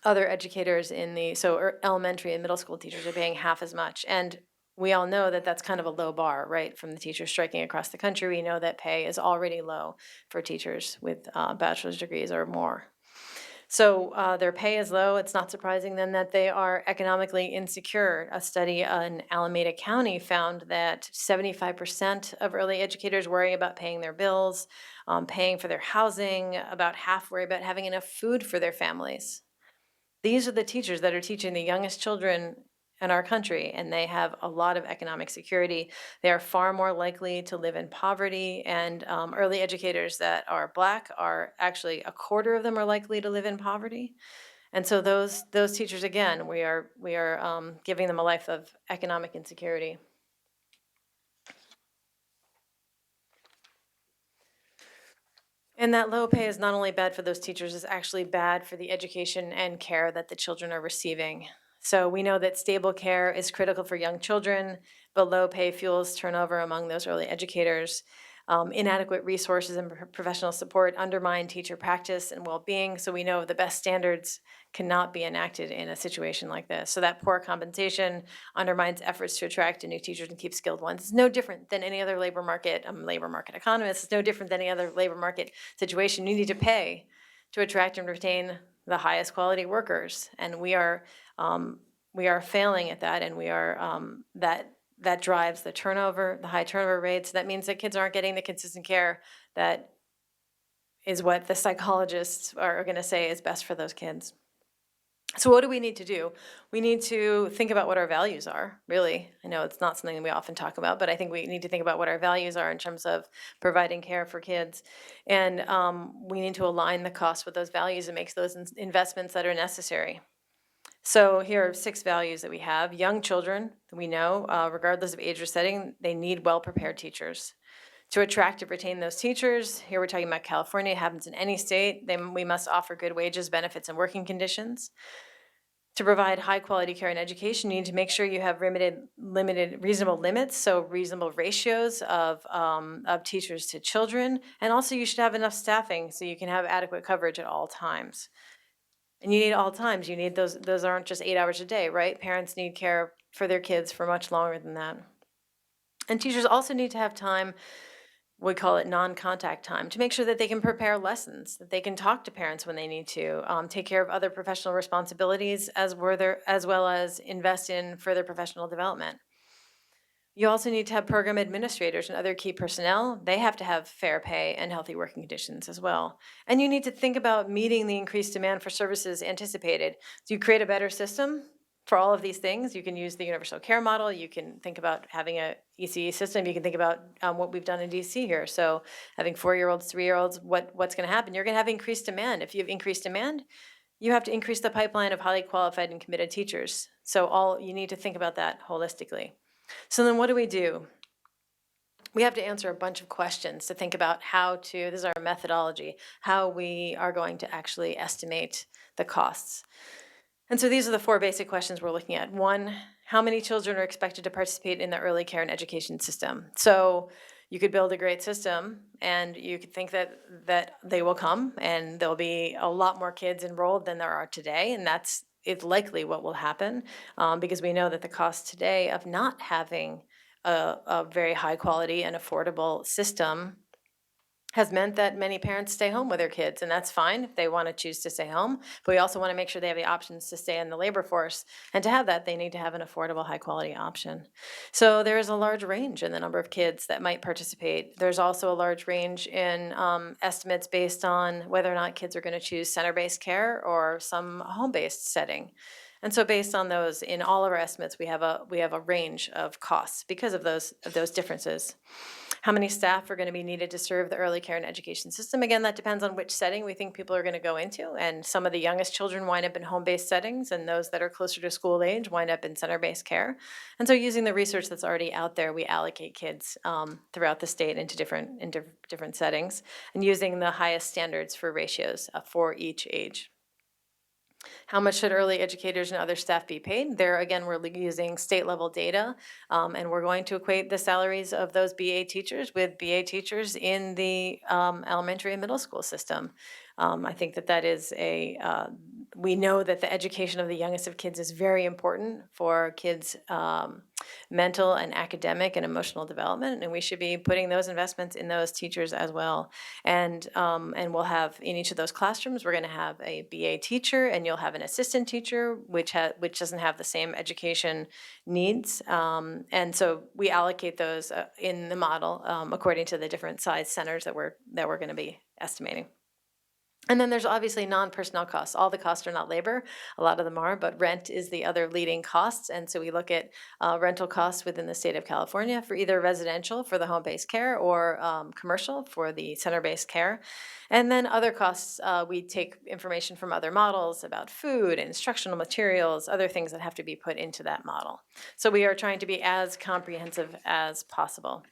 other educators in the, so elementary and middle school teachers are paying half as much. And we all know that that's kind of a low bar, right? From the teachers striking across the country, we know that pay is already low for teachers with bachelor's degrees or more. So their pay is low. It's not surprising then that they are economically insecure. A study in Alameda County found that 75% of early educators worry about paying their bills, paying for their housing, about half worry about having enough food for their families. These are the teachers that are teaching the youngest children in our country, and they have a lot of economic security. They are far more likely to live in poverty, and early educators that are Black are actually a quarter of them are likely to live in poverty. And so those teachers, again, we are giving them a life of economic insecurity. And that low pay is not only bad for those teachers, it's actually bad for the education and care that the children are receiving. So we know that stable care is critical for young children, but low pay fuels turnover among those early educators. Inadequate resources and professional support undermine teacher practice and well-being. So we know the best standards cannot be enacted in a situation like this. So that poor compensation undermines efforts to attract new teachers and keep skilled ones. It's no different than any other labor market. I'm a labor market economist. It's no different than any other labor market situation. You need to pay to attract and retain the highest quality workers, and we are failing at that, and we are that drives the turnover, the high turnover rates. That means that kids aren't getting the consistent care that is what the psychologists are going to say is best for those kids. So what do we need to do? We need to think about what our values are, really. I know it's not something that we often talk about, but I think we need to think about what our values are in terms of providing care for kids. And we need to align the cost with those values and make those investments that are necessary. So here are 6 values that we have. Young children, we know, regardless of age or setting, they need well-prepared teachers. To attract and retain those teachers, here we're talking about California, it happens in any state, then we must offer good wages, benefits, and working conditions. To provide high-quality care and education, you need to make sure you have reasonable limits, so reasonable ratios of teachers to children, and also you should have enough staffing so you can have adequate coverage at all times. And you need all times. You need those aren't just 8 hours a day, right? Parents need care for their kids for much longer than that. And teachers also need to have time, we call it non-contact time, to make sure that they can prepare lessons, that they can talk to parents when they need to, take care of other professional responsibilities as well as invest in further professional development. You also need to have program administrators and other key personnel. They have to have fair pay and healthy working conditions as well. And you need to think about meeting the increased demand for services anticipated. So you create a better system for all of these things. You can use the universal care model. You can think about having a ECE system. You can think about what we've done in DC here. So having 4-year-olds, 3-year-olds, what's going to happen? You're going to have increased demand. If you have increased demand, you have to increase the pipeline of highly qualified and committed teachers. So you need to think about that holistically. So then what do we do? we have to answer a bunch of questions to think about how to, this is our methodology, how we are going to actually estimate the costs. And so these are the four basic questions we're looking at. One, how many children are expected to participate in the early care and education system? So you could build a great system and you could think that they will come and there'll be a lot more kids enrolled than there are today. And it's likely what will happen, because we know that the cost today of not having a very high quality and affordable system has meant that many parents stay home with their kids, and that's fine if they want to choose to stay home. But we also want to make sure they have the options to stay in the labor force, and to have that, they need to have an affordable, high-quality option. So there is a large range in the number of kids that might participate. There's also a large range in estimates based on whether or not kids are going to choose center-based care or some home-based setting. And so based on those, in all of our estimates, we have a range of costs because of those differences. How many staff are going to be needed to serve the early care and education system? Again, that depends on which setting we think people are going to go into. And some of the youngest children wind up in home-based settings, and those that are closer to school age wind up in center-based care. And so using the research that's already out there, we allocate kids throughout the state into different settings, and using the highest standards for ratios for each age. How much should early educators and other staff be paid? There, again, we're using state level data, and we're going to equate the salaries of those BA teachers with BA teachers in the elementary and middle school system. I think that is we know that the education of the youngest of kids is very important for kids' mental and academic and emotional development, and we should be putting those investments in those teachers as well. And we'll have, in each of those classrooms, we're going to have a BA teacher, and you'll have an assistant teacher, which doesn't have the same education needs. And so we allocate those in the model according to the different size centers that we're going to be estimating. And then there's obviously non-personnel costs. All the costs are not labor. A lot of them are, but rent is the other leading cost. And so we look at rental costs within the state of California for either residential for the home-based care or commercial for the center-based care. And then other costs, we take information from other models about food, instructional materials, other things that have to be put into that model. So we are trying to be as comprehensive as possible.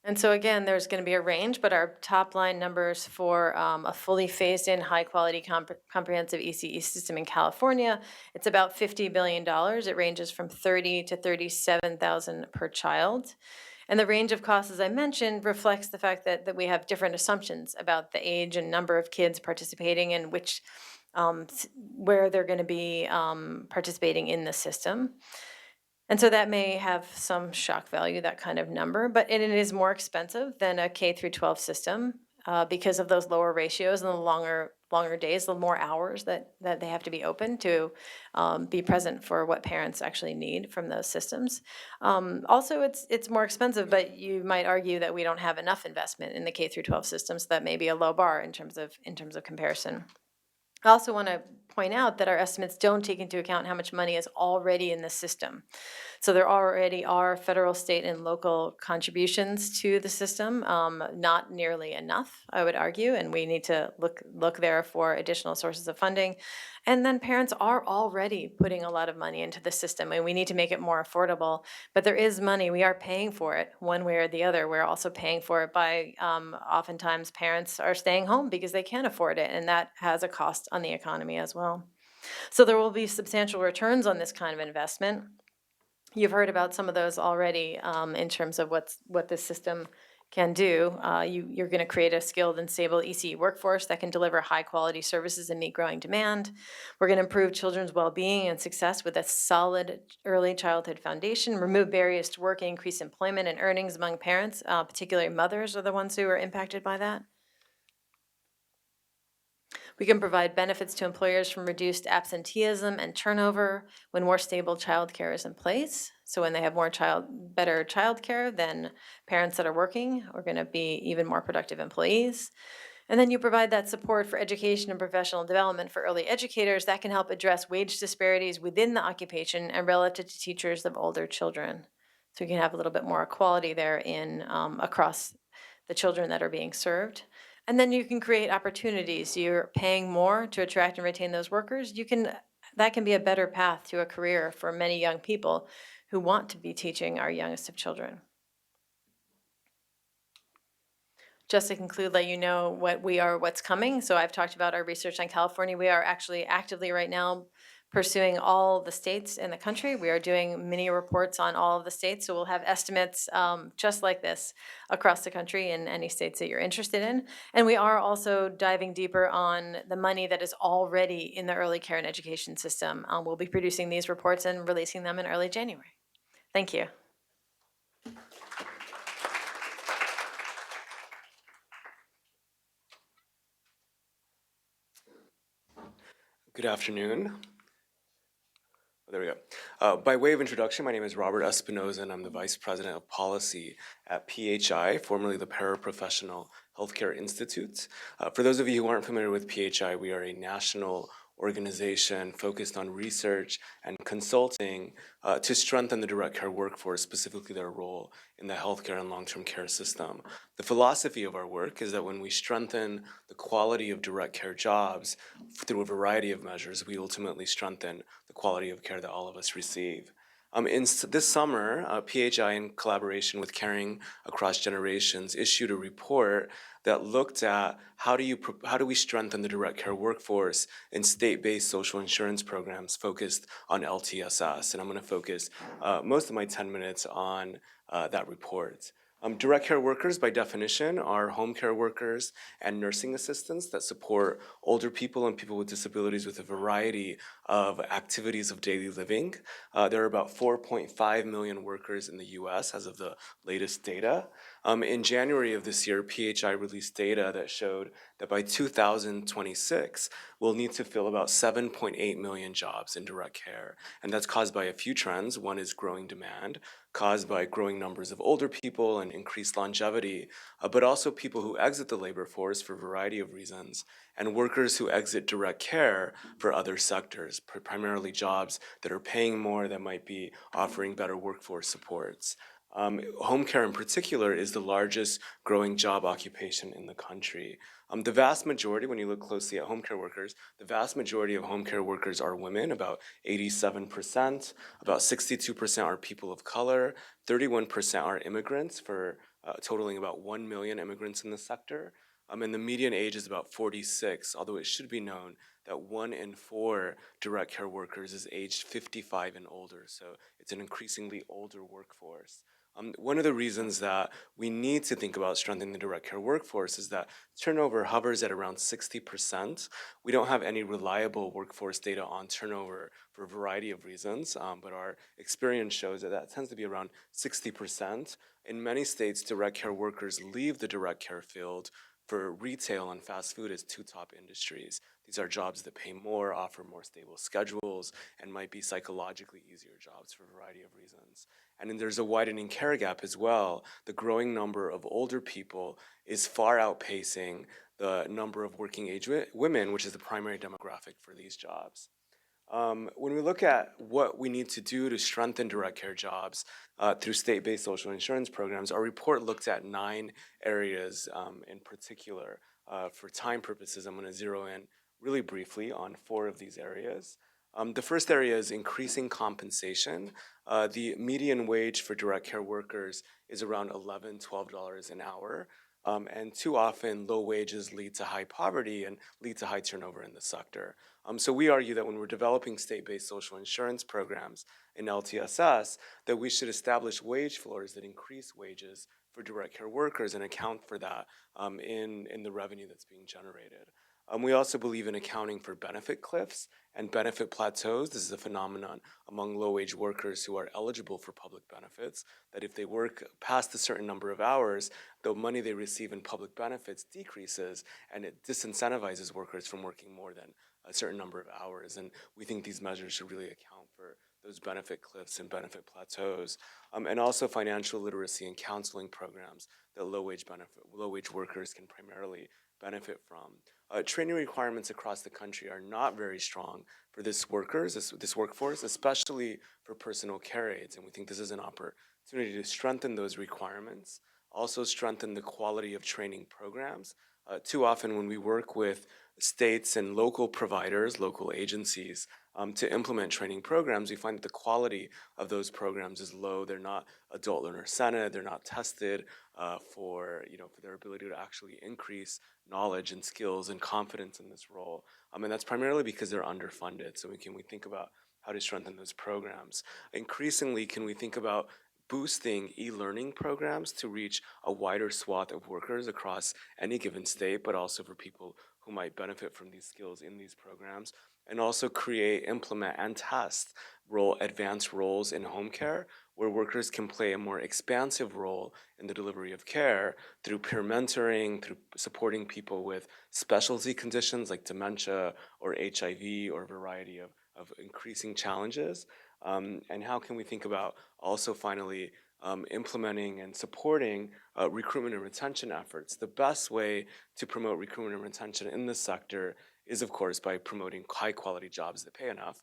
And so again, there's going to be a range, but our top line numbers for a fully phased in high quality comprehensive ECE system in California, it's about $50 billion. It ranges from 30 to 37,000 per child. And the range of costs, as I mentioned, reflects the fact that we have different assumptions about the age and number of kids participating and where they're going to be participating in the system. And so that may have some shock value, that kind of number, but it is more expensive than a K through 12 system because of those lower ratios and the longer days, the more hours that they have to be open to be present for what parents actually need from those systems. Also, it's more expensive, but you might argue that we don't have enough investment in the K through 12 system, so that may be a low bar in terms of comparison. I also want to point out that our estimates don't take into account how much money is already in the system. So there already are federal, state, and local contributions to the system, not nearly enough, I would argue, and we need to look there for additional sources of funding. And then parents are already putting a lot of money into the system, and we need to make it more affordable. But there is money. We are paying for it one way or the other. We're also paying for it by oftentimes parents are staying home because they can't afford it, and that has a cost on the economy as well. So there will be substantial returns on this kind of investment. You've heard about some of those already in terms of what this system can do. You're going to create a skilled and stable ECE workforce that can deliver high-quality services and meet growing demand. We're going to improve children's well-being and success with a solid early childhood foundation, remove barriers to work, increase employment and earnings among parents, particularly mothers are the ones who are impacted by that. We can provide benefits to employers from reduced absenteeism and turnover when more stable childcare is in place. So when they have better childcare, then parents that are working are going to be even more productive employees. And then you provide that support for education and professional development for early educators that can help address wage disparities within the occupation and relative to teachers of older children. So you can have a little bit more equality there in across the children that are being served. And then you can create opportunities. You're paying more to attract and retain those workers. That can be a better path to a career for many young people who want to be teaching our youngest of children. Just to conclude, let you know what's coming. So I've talked about our research on California. We are actually actively right now pursuing all the states in the country. We are doing mini reports on all of the states. So we'll have estimates just like this across the country in any states that you're interested in. And we are also diving deeper on the money that is already in the early care and education system. We'll be producing these reports and releasing them in early January. Thank you. Good afternoon. Oh, there we go. By way of introduction, my name is Robert Espinoza, and I'm the Vice President of Policy at PHI, formerly the Paraprofessional Healthcare Institute. For those of you who aren't familiar with PHI, we are a national organization focused on research and consulting to strengthen the direct care workforce, specifically their role in the healthcare and long-term care system. The philosophy of our work is that when we strengthen the quality of direct care jobs through a variety of measures, we ultimately strengthen the quality of care that all of us receive. This summer, PHI, in collaboration with Caring Across Generations, issued a report that looked at how do we strengthen the direct care workforce in state-based social insurance programs focused on LTSS. And I'm going to focus most of my 10 minutes on that report. Direct care workers, by definition, are home care workers and nursing assistants that support older people and people with disabilities with a variety of activities of daily living. There are about 4.5 million workers in the US as of the latest data. In January of this year, PHI released data that showed that by 2026, we'll need to fill about 7.8 million jobs in direct care. And that's caused by a few trends. One is growing demand, caused by growing numbers of older people and increased longevity, but also people who exit the labor force for a variety of reasons, and workers who exit direct care for other sectors, primarily jobs that are paying more, that might be offering better workforce supports. Home care in particular is the largest growing job occupation in the country. The vast majority, when you look closely at home care workers, the vast majority of home care workers are women, about 87%, about 62% are people of color, 31% are immigrants, for totaling about 1 million immigrants in the sector. And the median age is about 46, although it should be known that 1 in 4 direct care workers is aged 55 and older, so it's an increasingly older workforce. One of the reasons that we need to think about strengthening the direct care workforce is that turnover hovers at around 60%. We don't have any reliable workforce data on turnover for a variety of reasons, but our experience shows that that tends to be around 60%. In many states, direct care workers leave the direct care field for retail and fast food as two top industries. These are jobs that pay more, offer more stable schedules, and might be psychologically easier jobs for a variety of reasons. And then there's a widening care gap as well. The growing number of older people is far outpacing the number of working age women, which is the primary demographic for these jobs. When we look at what we need to do to strengthen direct care jobs through state-based social insurance programs, our report looked at 9 areas in particular. For time purposes, I'm going to zero in really briefly on 4 of these areas. The first area is increasing compensation. The median wage for direct care workers is around $11, $12 an hour. And too often, low wages lead to high poverty and lead to high turnover in the sector. So we argue that when we're developing state-based social insurance programs in LTSS, that we should establish wage floors that increase wages for direct care workers and account for that in the revenue that's being generated. We also believe in accounting for benefit cliffs and benefit plateaus. This is a phenomenon among low-wage workers who are eligible for public benefits, that if they work past a certain number of hours, the money they receive in public benefits decreases, and it disincentivizes workers from working more than a certain number of hours. And we think these measures should really account for those benefit cliffs and benefit plateaus, and also financial literacy and counseling programs that low-wage workers can primarily benefit from. Training requirements across the country are not very strong for this workforce, especially for personal care aides, and we think this is an opportunity to strengthen those requirements, also strengthen the quality of training programs. Too often when we work with states and local providers, local agencies, to implement training programs, we find that the quality of those programs is low. They're not adult learner-centered. They're not tested for their ability to actually increase knowledge and skills and confidence in this role. And that's primarily because they're underfunded. So we think about how to strengthen those programs. Increasingly, can we think about boosting e-learning programs to reach a wider swath of workers across any given state, but also for people who might benefit from these skills in these programs, and also create, implement, and test advanced roles in home care, where workers can play a more expansive role in the delivery of care through peer mentoring, through supporting people with specialty conditions like dementia or HIV or a variety of increasing challenges. And how can we think about also finally implementing and supporting recruitment and retention efforts? The best way to promote recruitment and retention in this sector is, of course, by promoting high quality jobs that pay enough.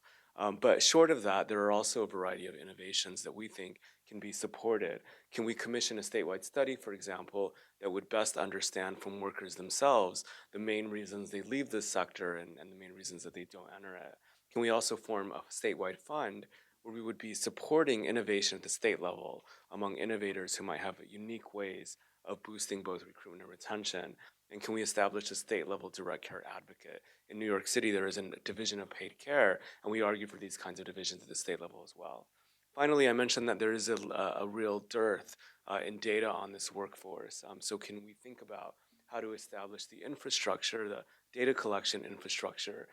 But short of that, there are also a variety of innovations that we think can be supported. Can we commission a statewide study, for example, that would best understand from workers themselves the main reasons they leave this sector and the main reasons that they don't enter it? Can we also form a statewide fund where we would be supporting innovation at the state level among innovators who might have unique ways of boosting both recruitment and retention? And can we establish a state level direct care advocate? In New York City, there is a division of paid care, and we argue for these kinds of divisions at the state level as well. Finally, I mentioned that there is a real dearth in data on this workforce. So can we think about how to establish the infrastructure, the data collection infrastructure,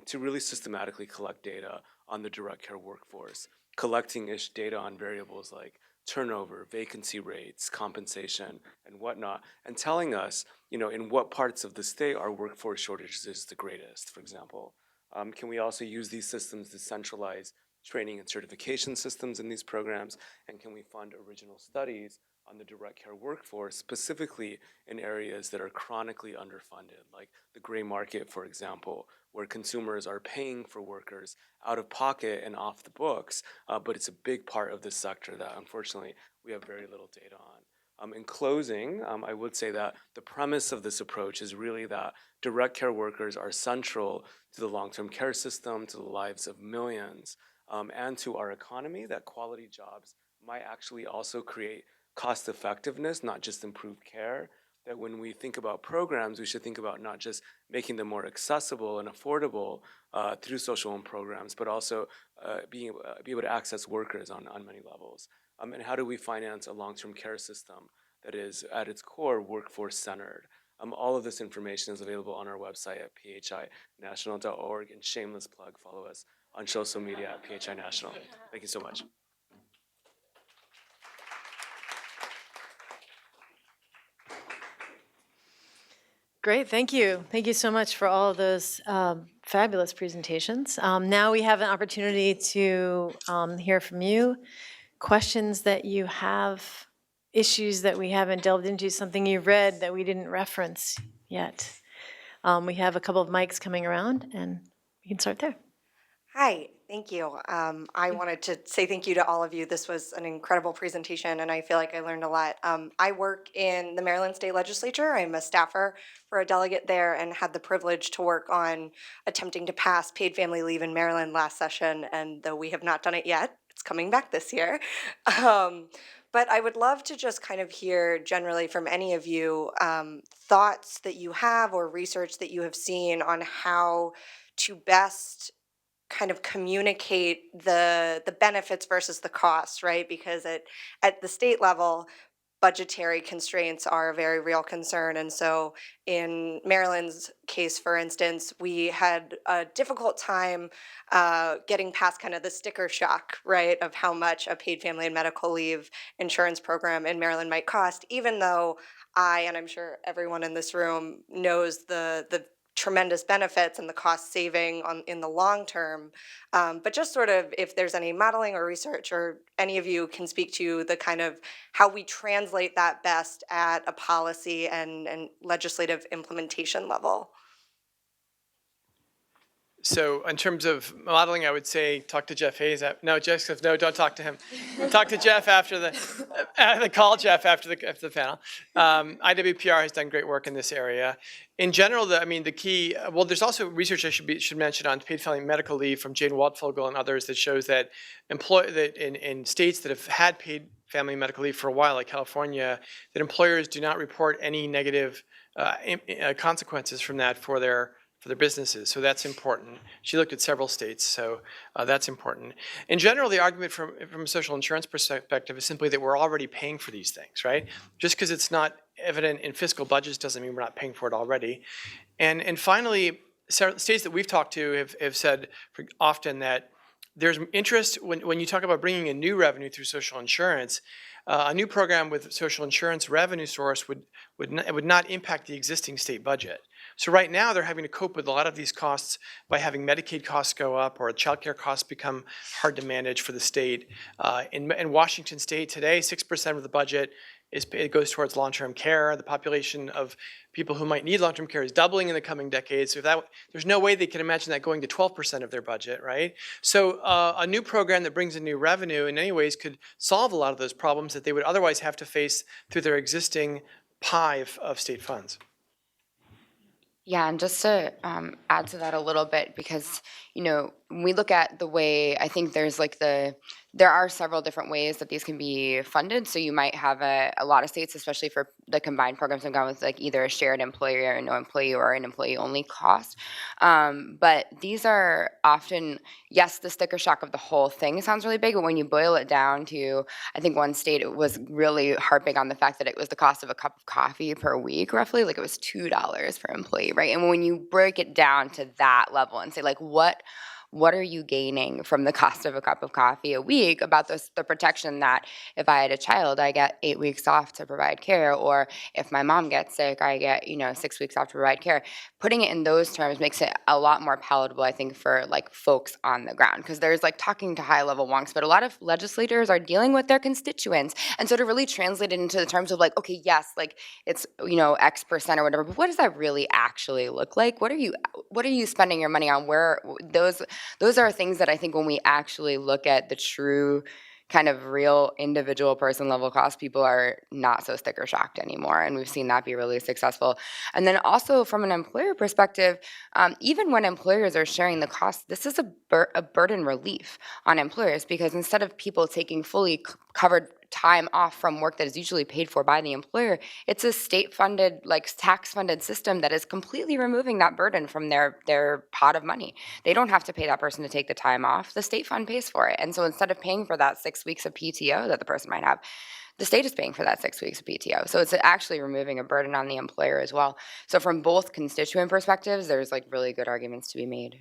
to really systematically collect data on the direct care workforce, collecting data on variables like turnover, vacancy rates, compensation, and whatnot, and telling us, in what parts of the state our workforce shortage is the greatest, for example. Can we also use these systems to centralize training and certification systems in these programs? And can we fund original studies on the direct care workforce, specifically in areas that are chronically underfunded, like the gray market, for example, where consumers are paying for workers out of pocket and off the books, but it's a big part of this sector that unfortunately we have very little data on. In closing, I would say that the premise of this approach is really that direct care workers are central to the long-term care system, to the lives of millions, and to our economy, that quality jobs might actually also create cost effectiveness, not just improved care. That when we think about programs, we should think about not just making them more accessible and affordable through social home programs, but also be able to access workers on many levels. And how do we finance a long-term care system that is at its core workforce centered? All of this information is available on our website at phinational.org, and shameless plug, follow us on social media at PHI National. Thank you so much. Great, thank you. Thank you so much for all of those fabulous presentations. Now we have an opportunity to hear from you, questions that you have, issues that we haven't delved into, something you read that we didn't reference yet. We have a couple of mics coming around, and we can start there. Hi, thank you. I wanted to say thank you to all of you. This was an incredible presentation, and I feel like I learned a lot. I work in the Maryland State Legislature. I'm a staffer for a delegate there and had the privilege to work on attempting to pass paid family leave in Maryland last session, and though we have not done it yet, it's coming back this year. But I would love to just kind of hear generally from any of you thoughts that you have or research that you have seen on how to best kind of communicate the benefits versus the costs, right? Because at the state level, budgetary constraints are a very real concern. And so in Maryland's case, for instance, we had a difficult time getting past kind of the sticker shock, right, of how much a paid family and medical leave insurance program in Maryland might cost, even though and I'm sure everyone in this room knows the tremendous benefits and the cost saving in the long term. But just sort of if there's any modeling or research or any of you can speak to the kind of how we translate that best at a policy and legislative implementation level. So in terms of modeling, I would say talk to Jeff Hayes. No, Jeff says no. Don't talk to him. Talk to Jeff after call Jeff after the panel. IWPR has done great work in this area. In general, the key. Well, there's also research I should mention on paid family medical leave from Jane Waldfogel and others that shows that in states that have had paid family medical leave for a while, like California, that employers do not report any negative consequences from that for their businesses. So that's important. She looked at several states, so that's important. In general, the argument from a social insurance perspective is simply that we're already paying for these things, right? Just because it's not evident in fiscal budgets doesn't mean we're not paying for it already. And finally, states that we've talked to have said often that there's interest when you talk about bringing in new revenue through social insurance. A new program with social insurance revenue source would not impact the existing state budget. So right now they're having to cope with a lot of these costs by having Medicaid costs go up or childcare costs become hard to manage for the state. In Washington State today, 6% of the budget it goes towards long-term care. The population of people who might need long-term care is doubling in the coming decades. So there's no way they can imagine that going to 12% of their budget, right? So a new program that brings in new revenue in many ways could solve a lot of those problems that they would otherwise have to face through their existing pie of state funds. Yeah, and just to add to that a little bit, because when we look at the way, I think there are several different ways that these can be funded. So you might have a lot of states, especially for the combined programs, have gone with like either a shared employer or no employee or an employee only cost. But these are often, yes, the sticker shock of the whole thing sounds really big, but when you boil it down to, I think one state was really harping on the fact that it was the cost of a cup of coffee per week, roughly, like it was $2 per employee, right? And when you break it down to that level and say like, what are you gaining from the cost of a cup of coffee a week about the protection that if I had a child, I get 8 weeks off to provide care, or if my mom gets sick, I get 6 weeks off to provide care. Putting it in those terms makes it a lot more palatable, I think, for like folks on the ground, because there's like talking to high level wonks, but a lot of legislators are dealing with their constituents, and so to really translate it into the terms of like, okay, yes, like it's X% or whatever, but what does that really actually look like? What are you spending your money on? Where those are things that I think when we actually look at the true kind of real individual person level cost, people are not so sticker shocked anymore. And we've seen that be really successful. And then also from an employer perspective, even when employers are sharing the cost, this is a burden relief on employers, because instead of people taking fully covered time off from work that is usually paid for by the employer, it's a state-funded, like tax-funded system that is completely removing that burden from their pot of money. They don't have to pay that person to take the time off. The state fund pays for it. And so instead of paying for that 6 weeks of PTO that the person might have, the state is paying for that 6 weeks of PTO. So it's actually removing a burden on the employer as well. So from both constituent perspectives, there's like really good arguments to be made.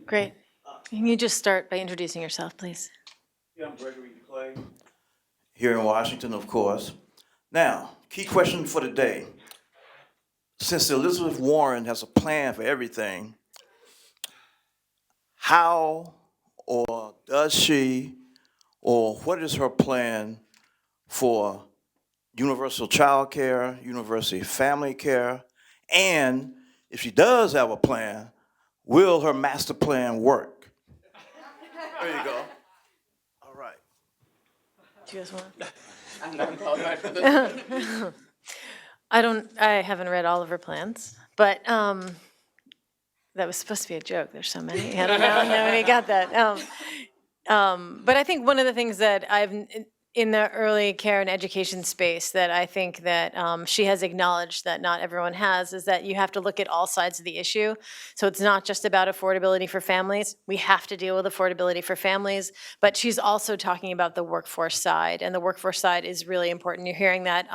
Great. Can you just start by introducing yourself, please? Yeah, I'm Gregory DeClay, here in Washington, of course. Now, key question for the day. Since Elizabeth Warren has a plan for everything, how or does she, or what is her plan for universal child care, universal family care, and if she does have a plan, will her master plan work? There you go. All right. Do you guys want? I'm not qualified for this. I haven't read all of her plans, but that was supposed to be a joke. There's so many. I don't know. Nobody got that. But I think one of the things that I've in the early care and education space that I think that she has acknowledged that not everyone has is that you have to look at all sides of the issue. So it's not just about affordability for families. We have to deal with affordability for families, but she's also talking about the workforce side, and the workforce side is really important. You're hearing that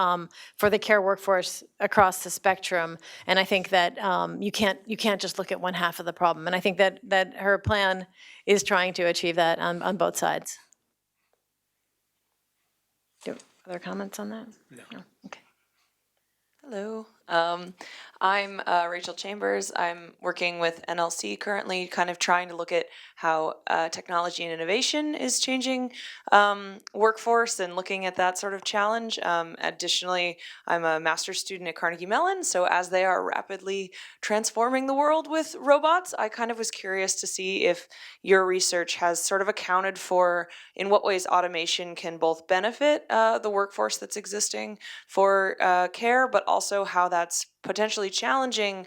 for the care workforce across the spectrum, and I think that you can't just look at one half of the problem. And I think that her plan is trying to achieve that on both sides. Other comments on that? No. Okay. Hello. I'm Rachel Chambers. I'm working with NLC currently, kind of trying to look at how technology and innovation is changing workforce and looking at that sort of challenge. Additionally, I'm a master's student at Carnegie Mellon, so as they are rapidly transforming the world with robots, I kind of was curious to see if your research has sort of accounted for in what ways automation can both benefit the workforce that's existing for care, but also how that's potentially challenging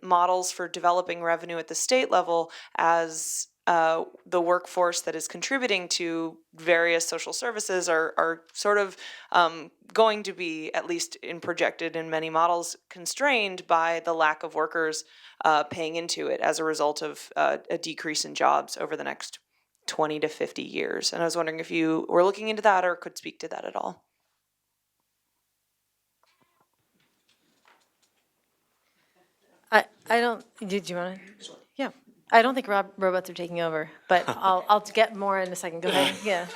models for developing revenue at the state level as the workforce that is contributing to various social services are sort of going to be, at least in projected in many models, constrained by the lack of workers paying into it as a result of a decrease in jobs over the next 20 to 50 years. And I was wondering if you were looking into that or could speak to that at all. I don't, did you want to? Yeah. I don't think robots are taking over, but I'll get more in a second. Go ahead. Yeah.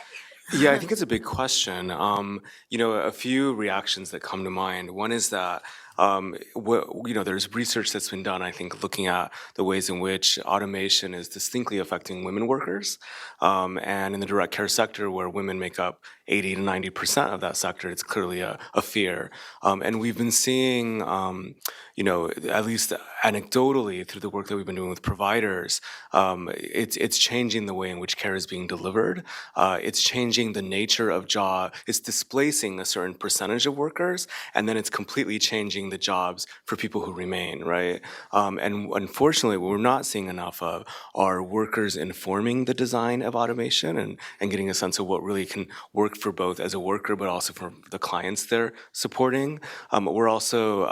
Yeah, I think it's a big question. A few reactions that come to mind. One is that there's research that's been done, I think, looking at the ways in which automation is distinctly affecting women workers. And in the direct care sector, where women make up 80 to 90% of that sector, it's clearly a fear. And we've been seeing, at least anecdotally through the work that we've been doing with providers, it's changing the way in which care is being delivered. It's changing the nature of job. It's displacing a certain percentage of workers, and then it's completely changing the jobs for people who remain, right? And unfortunately, what we're not seeing enough of are workers informing the design of automation and getting a sense of what really can work for both as a worker, but also for the clients they're supporting. We're also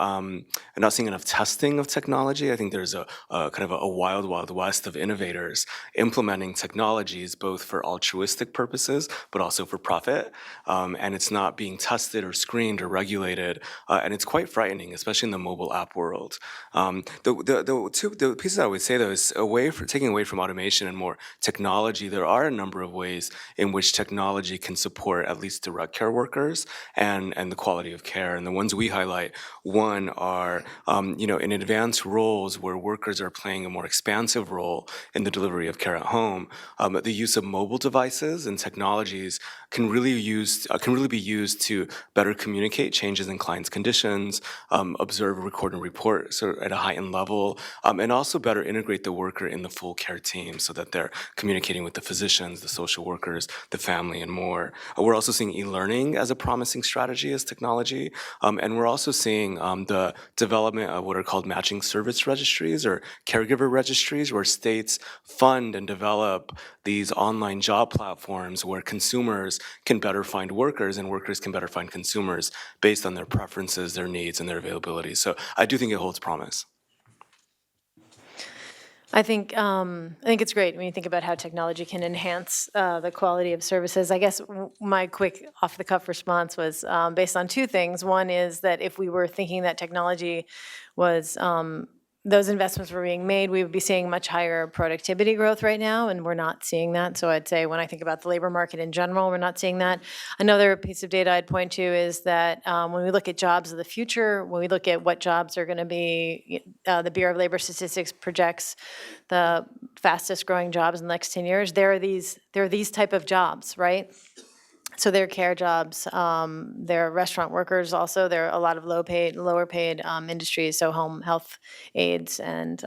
not seeing enough testing of technology. I think there's a kind of a wild, wild west of innovators implementing technologies both for altruistic purposes, but also for profit. And it's not being tested or screened or regulated. And it's quite frightening, especially in the mobile app world. The pieces I would say, though, is taking away from automation and more technology, there are a number of ways in which technology can support at least direct care workers and the quality of care. And the ones we highlight, one are, in advanced roles where workers are playing a more expansive role in the delivery of care at home. The use of mobile devices and technologies can really be used to better communicate changes in clients' conditions, observe, record, and report at a heightened level, and also better integrate the worker in the full care team so that they're communicating with the physicians, the social workers, the family, and more. We're also seeing e-learning as a promising strategy as technology, and we're also seeing the development of what are called matching service registries or caregiver registries, where states fund and develop these online job platforms where consumers can better find workers and workers can better find consumers based on their preferences, their needs, and their availability. So I do think it holds promise. I think it's great when you think about how technology can enhance the quality of services. I guess my quick off-the-cuff response was based on two things. One is that if we were thinking that technology was those investments were being made, we would be seeing much higher productivity growth right now, and we're not seeing that. So I'd say when I think about the labor market in general, we're not seeing that. Another piece of data I'd point to is that when we look at jobs of the future, when we look at what jobs are going to be, the Bureau of Labor Statistics projects the fastest growing jobs in the next 10 years, there are these type of jobs, right? So they're care jobs, they're restaurant workers also. There are a lot of lower paid industries, so home health aides and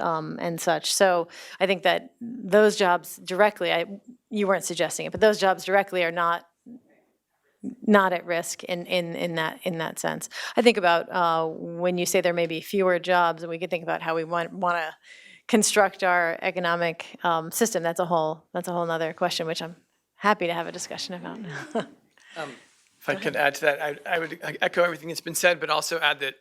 such. So I think that those jobs directly, you weren't suggesting it, but those jobs directly are not at risk in that sense. I think about when you say there may be fewer jobs, and we could think about how we want to construct our economic system. That's a whole other question, which I'm happy to have a discussion about. If I could add to that, I would echo everything that's been said, but also add that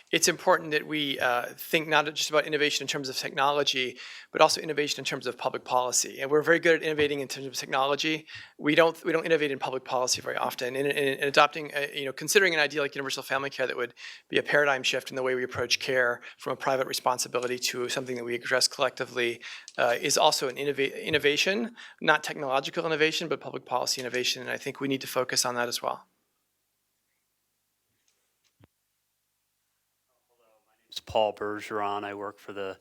it's important that we think not just about innovation in terms of technology, but also innovation in terms of public policy. And we're very good at innovating in terms of technology. We don't innovate in public policy very often. In adopting, considering an idea like universal family care that would be a paradigm shift in the way we approach care from a private responsibility to something that we address collectively is also an innovation, not technological innovation, but public policy innovation. And I think we need to focus on that as well. is Paul Bergeron. I work for the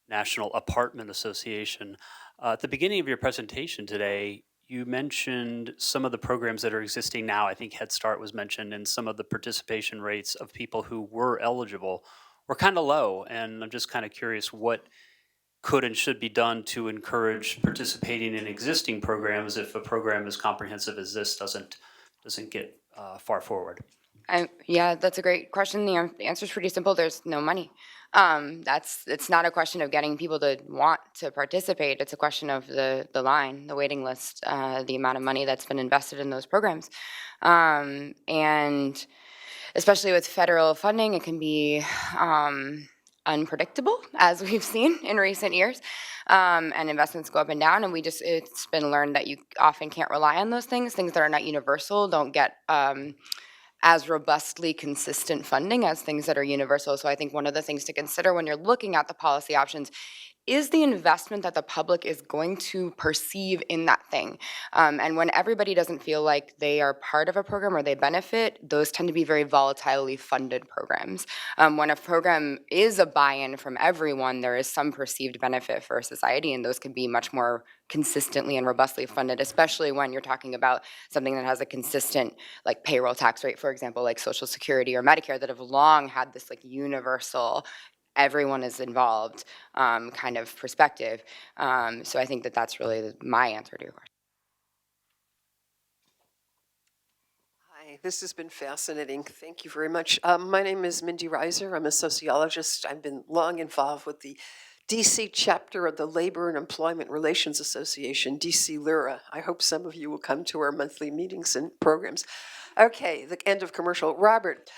National Apartment Association. At the beginning of your presentation today, you mentioned some of the programs that are existing now. I think Head Start was mentioned, and some of the participation rates of people who were eligible were kind of low. And I'm just kind of curious what could and should be done to encourage participating in existing programs if a program as comprehensive as this doesn't get far forward. Yeah, that's a great question. The answer is pretty simple. There's no money. It's not a question of getting people to want to participate. It's a question of the line, the waiting list, the amount of money that's been invested in those programs. And especially with federal funding, it can be unpredictable, as we've seen in recent years. And investments go up and down, and it's been learned that you often can't rely on those things. Things that are not universal don't get as robustly consistent funding as things that are universal. So I think one of the things to consider when you're looking at the policy options is the investment that the public is going to perceive in that thing. And when everybody doesn't feel like they are part of a program or they benefit, those tend to be very volatilely funded programs. When a program is a buy-in from everyone, there is some perceived benefit for society, and those can be much more consistently and robustly funded, especially when you're talking about something that has a consistent, like payroll tax rate, for example, like Social Security or Medicare, that have long had this like universal, everyone is involved kind of perspective. So I think that that's really my answer to your question. Hi, this has been fascinating. Thank you very much. My name is Mindy Reiser. I'm a sociologist. I've been long involved with the DC chapter of the Labor and Employment Relations Association, DC LIRA. I hope some of you will come to our monthly meetings and programs. Okay, the end of commercial. Robert,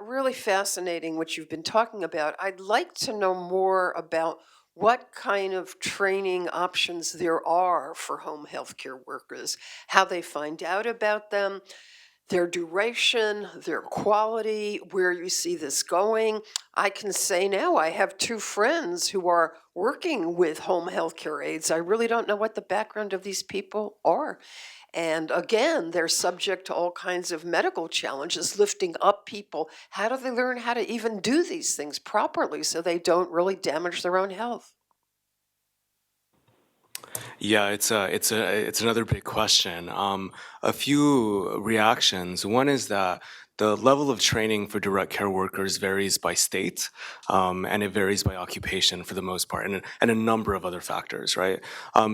really fascinating what you've been talking about. I'd like to know more about what kind of training options there are for home health care workers, how they find out about them, their duration, their quality, where you see this going. I can say now I have 2 friends who are working with home health care aides. I really don't know what the background of these people are. And again, they're subject to all kinds of medical challenges, lifting up people. How do they learn how to even do these things properly so they don't really damage their own health? Yeah, it's another big question. A few reactions. One is that the level of training for direct care workers varies by state, and it varies by occupation for the most part, and a number of other factors, right?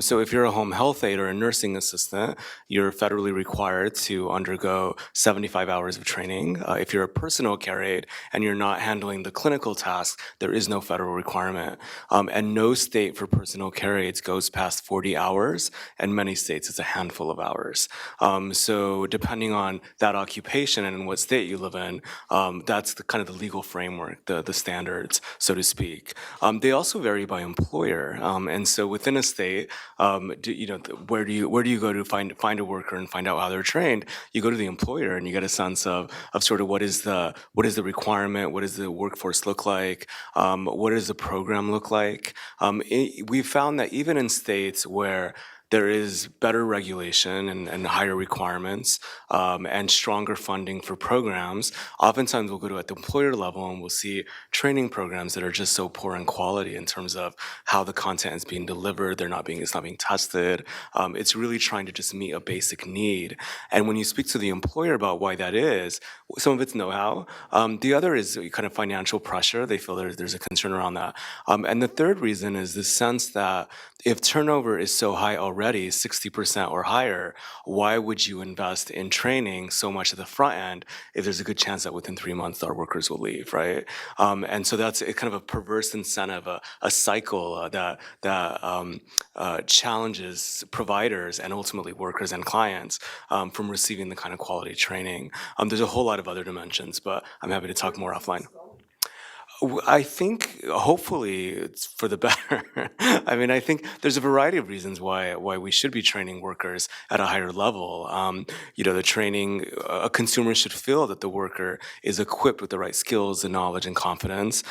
So if you're a home health aide or a nursing assistant, you're federally required to undergo 75 hours of training. If you're a personal care aide and you're not handling the clinical tasks, there is no federal requirement. And no state for personal care aides goes past 40 hours, and many states it's a handful of hours. So depending on that occupation and in what state you live in, that's the kind of the legal framework, the standards, so to speak. They also vary by employer, and so within a state, where do you go to find a worker and find out how they're trained? You go to the employer and you get a sense of sort of what is the requirement, what does the workforce look like, what does the program look like. We've found that even in states where there is better regulation and higher requirements, and stronger funding for programs, oftentimes we'll go to at the employer level and we'll see training programs that are just so poor in quality in terms of how the content is being delivered. It's not being tested. It's really trying to just meet a basic need. And when you speak to the employer about why that is, some of it's know-how. The other is kind of financial pressure. They feel there's a concern around that. And the third reason is the sense that if turnover is so high already, 60% or higher, why would you invest in training so much at the front end if there's a good chance that within 3 months our workers will leave, right? And so that's kind of a perverse incentive, a cycle that challenges providers and ultimately workers and clients from receiving the kind of quality training. There's a whole lot of other dimensions, but I'm happy to talk more offline. I think hopefully it's for the better. I mean, I think there's a variety of reasons why we should be training workers at a higher level. The training, a consumer should feel that the worker is equipped with the right skills and knowledge and confidence.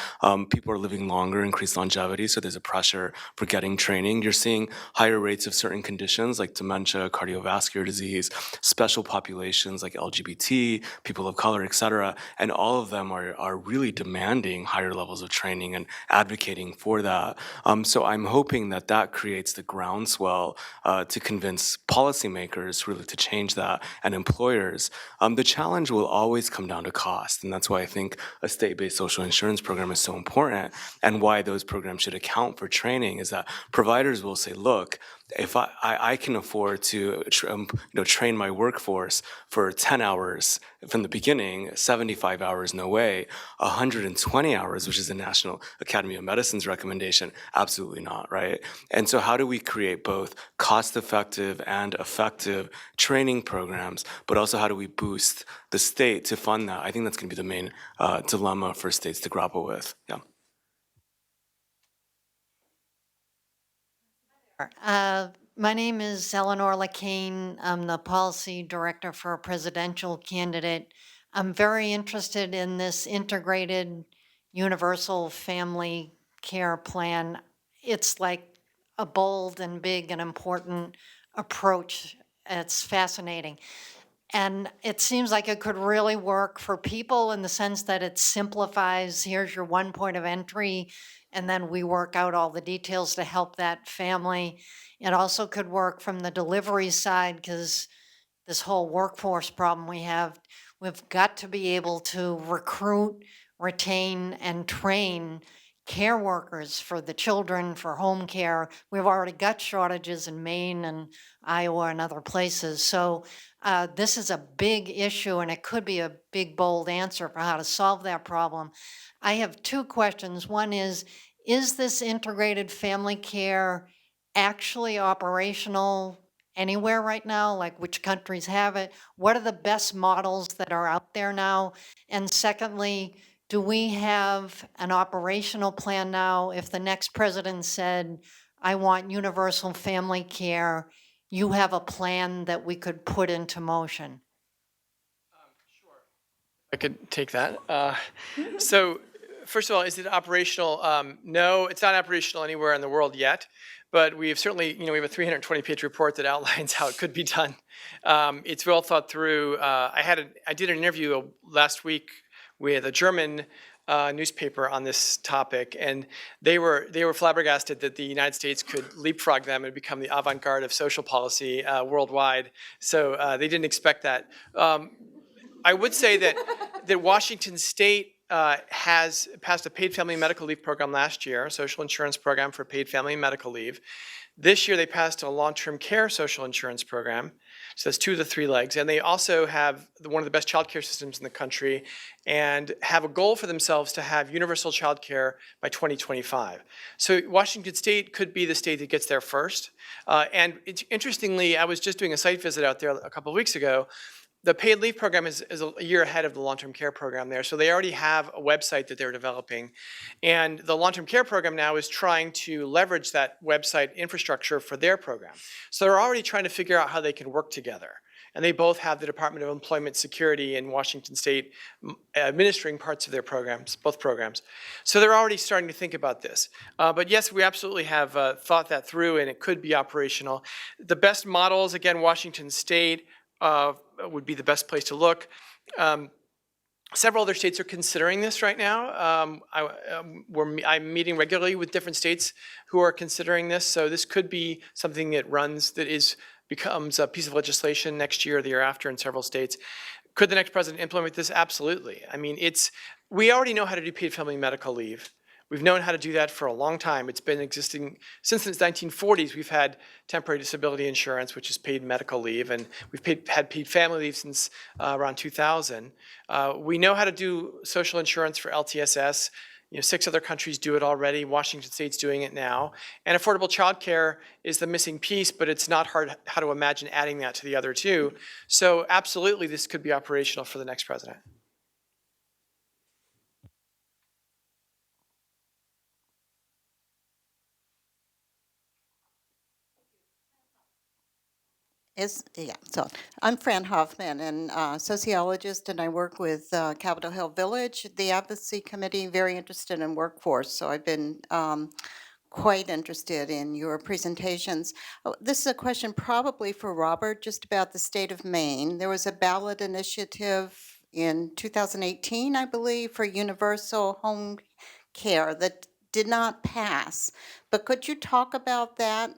People are living longer, increased longevity, so there's a pressure for getting training. You're seeing higher rates of certain conditions like dementia, cardiovascular disease, special populations like LGBT, people of color, et cetera, and all of them are really demanding higher levels of training and advocating for that. So I'm hoping that that creates the groundswell to convince policymakers really to change that and employers. The challenge will always come down to cost, and that's why I think a state-based social insurance program is so important, and why those programs should account for training is that providers will say, look, if I can afford to train my workforce for 10 hours from the beginning, 75 hours, no way, 120 hours, which is the National Academy of Medicine's recommendation, absolutely not, right? And so how do we create both cost-effective and effective training programs, but also how do we boost the state to fund that? I think that's going to be the main dilemma for states to grapple with. Yeah. My name is Eleanor Lacane. I'm the policy director for a presidential candidate. I'm very interested in this integrated universal family care plan. It's like a bold and big and important approach. It's fascinating. And it seems like it could really work for people in the sense that it simplifies, here's your one point of entry, and then we work out all the details to help that family. It also could work from the delivery side because this whole workforce problem we have, we've got to be able to recruit, retain, and train care workers for the children, for home care. We've already got shortages in Maine and Iowa and other places. So this is a big issue, and it could be a big, bold answer for how to solve that problem. I have two questions. One is this integrated family care actually operational anywhere right now? Like, which countries have it? What are the best models that are out there now? And secondly, do we have an operational plan now? If the next president said, I want universal family care, you have a plan that we could put into motion? I could take that. So, first of all, is it operational? No, it's not operational anywhere in the world yet. But we've certainly, we have a 320-page report that outlines how it could be done. It's well thought through. I did an interview last week with a German newspaper on this topic, and they were flabbergasted that the United States could leapfrog them and become the avant-garde of social policy worldwide. So they didn't expect that. I would say that Washington State has passed a paid family medical leave program last year, a social insurance program for paid family medical leave. This year they passed a long-term care social insurance program. So that's two of the three legs. And they also have one of the best child care systems in the country and have a goal for themselves to have universal child care by 2025. So Washington State could be the state that gets there first. And interestingly, I was just doing a site visit out there a couple of weeks ago. The paid leave program is a year ahead of the long-term care program there. So they already have a website that they're developing. And the long-term care program now is trying to leverage that website infrastructure for their program. So they're already trying to figure out how they can work together. And they both have the Department of Employment Security in Washington State administering parts of their programs, both programs. So they're already starting to think about this. But yes, we absolutely have thought that through, and it could be operational. The best models, again, Washington State, would be the best place to look. Several other states are considering this right now. I'm meeting regularly with different states who are considering this. So this could be something that becomes a piece of legislation next year or the year after in several states. Could the next president implement this? Absolutely. I mean, we already know how to do paid family medical leave. We've known how to do that for a long time. It's been existing since the 1940s. We've had temporary disability insurance, which is paid medical leave, and we've had paid family leave since around 2000. We know how to do social insurance for LTSS. 6 other countries do it already. Washington State's doing it now. And affordable childcare is the missing piece, but it's not hard how to imagine adding that to the other two. So absolutely, this could be operational for the next president. So I'm Fran Hoffman, and sociologist, and I work with Capitol Hill Village, the advocacy committee, very interested in workforce. So I've been quite interested in your presentations. Oh, this is a question probably for Robert, just about the state of Maine. There was a ballot initiative in 2018, I believe, for universal home care that did not pass. But could you talk about that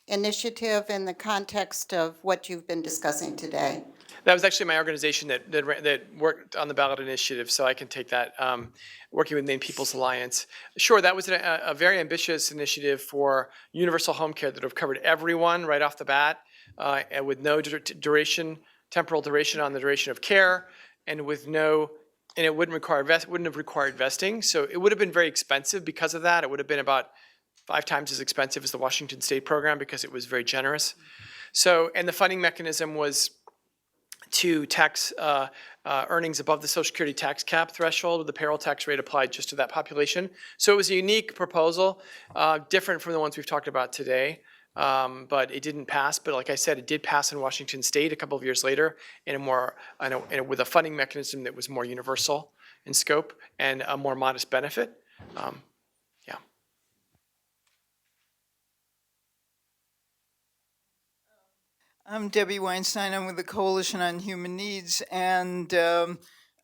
initiative in the context of what you've been discussing today? That was actually my organization that worked on the ballot initiative, so I can take that, working with Maine People's Alliance. Sure, that was a very ambitious initiative for universal home care that would have covered everyone right off the bat, and with no temporal duration on the duration of care, and with no, and it wouldn't have required vesting. So it would have been very expensive because of that. It would have been about 5 times as expensive as the Washington State program because it was very generous. So, and the funding mechanism was to tax earnings above the Social Security tax cap threshold, with the payroll tax rate applied just to that population. So it was a unique proposal, different from the ones we've talked about today, but it didn't pass. But like I said, it did pass in Washington State a couple of years later with a funding mechanism that was more universal in scope and a more modest benefit. Yeah. I'm Debbie Weinstein. I'm with the Coalition on Human Needs, and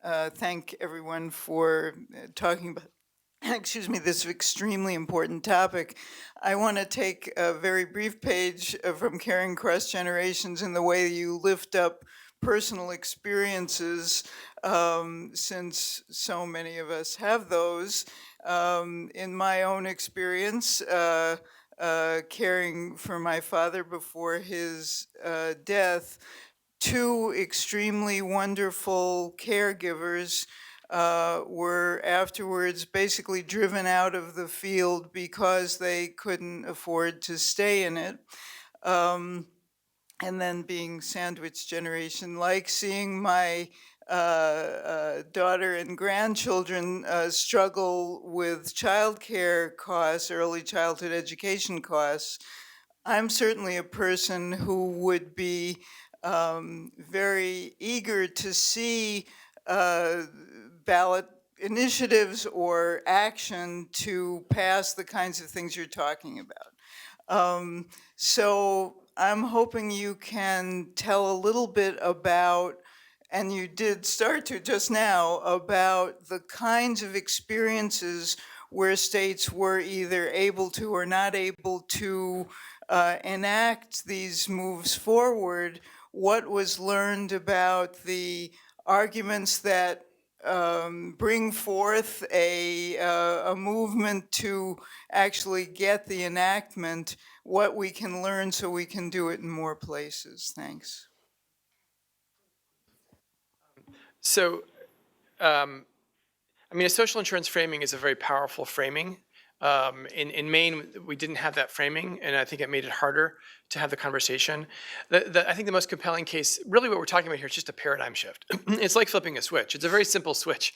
thank everyone for talking about, excuse me, this extremely important topic. I want to take a very brief page from Caring Cross Generations in the way you lift up personal experiences, since so many of us have those. In my own experience, caring for my father before his death, 2 extremely wonderful caregivers were afterwards basically driven out of the field because they couldn't afford to stay in it. And then being sandwich generation, like seeing my daughter and grandchildren struggle with childcare costs, early childhood education costs. I'm certainly a person who would be very eager to see ballot initiatives or action to pass the kinds of things you're talking about. So I'm hoping you can tell a little bit about, and you did start to just now, about the kinds of experiences where states were either able to or not able to enact these moves forward. What was learned about the arguments that bring forth a movement to actually get the enactment, what we can learn so we can do it in more places. Thanks. So, I mean, a social insurance framing is a very powerful framing. In Maine, we didn't have that framing, and I think it made it harder to have the conversation. I think the most compelling case, really what we're talking about here is just a paradigm shift. It's like flipping a switch. It's a very simple switch,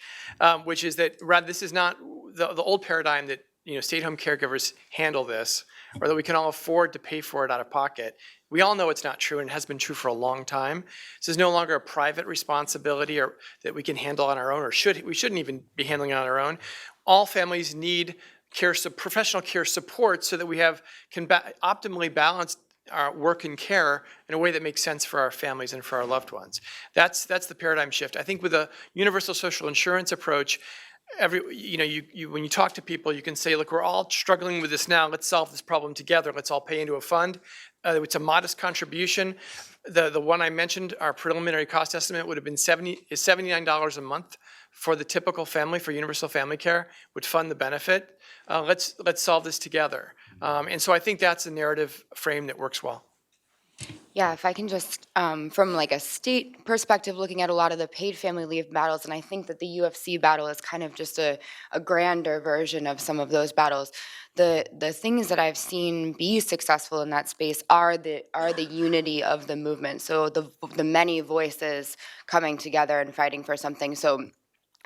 which is that rather this is not the old paradigm that stay-at-home caregivers handle this, or that we can all afford to pay for it out of pocket. We all know it's not true, and it has been true for a long time. This is no longer a private responsibility or that we can handle on our own, or we shouldn't even be handling it on our own. All families need professional care support so that we can optimally balance our work and care in a way that makes sense for our families and for our loved ones. That's the paradigm shift. I think with a universal social insurance approach, when you talk to people, you can say, look, we're all struggling with this now. Let's solve this problem together. Let's all pay into a fund. It's a modest contribution. The one I mentioned, our preliminary cost estimate would have been $79 a month for the typical family for universal family care, would fund the benefit. Let's solve this together. And so I think that's a narrative frame that works well. Yeah, if I can just, from like a state perspective, looking at a lot of the paid family leave battles, and I think that the UFC battle is kind of just a grander version of some of those battles. The things that I've seen be successful in that space are the unity of the movement. So the many voices coming together and fighting for something. So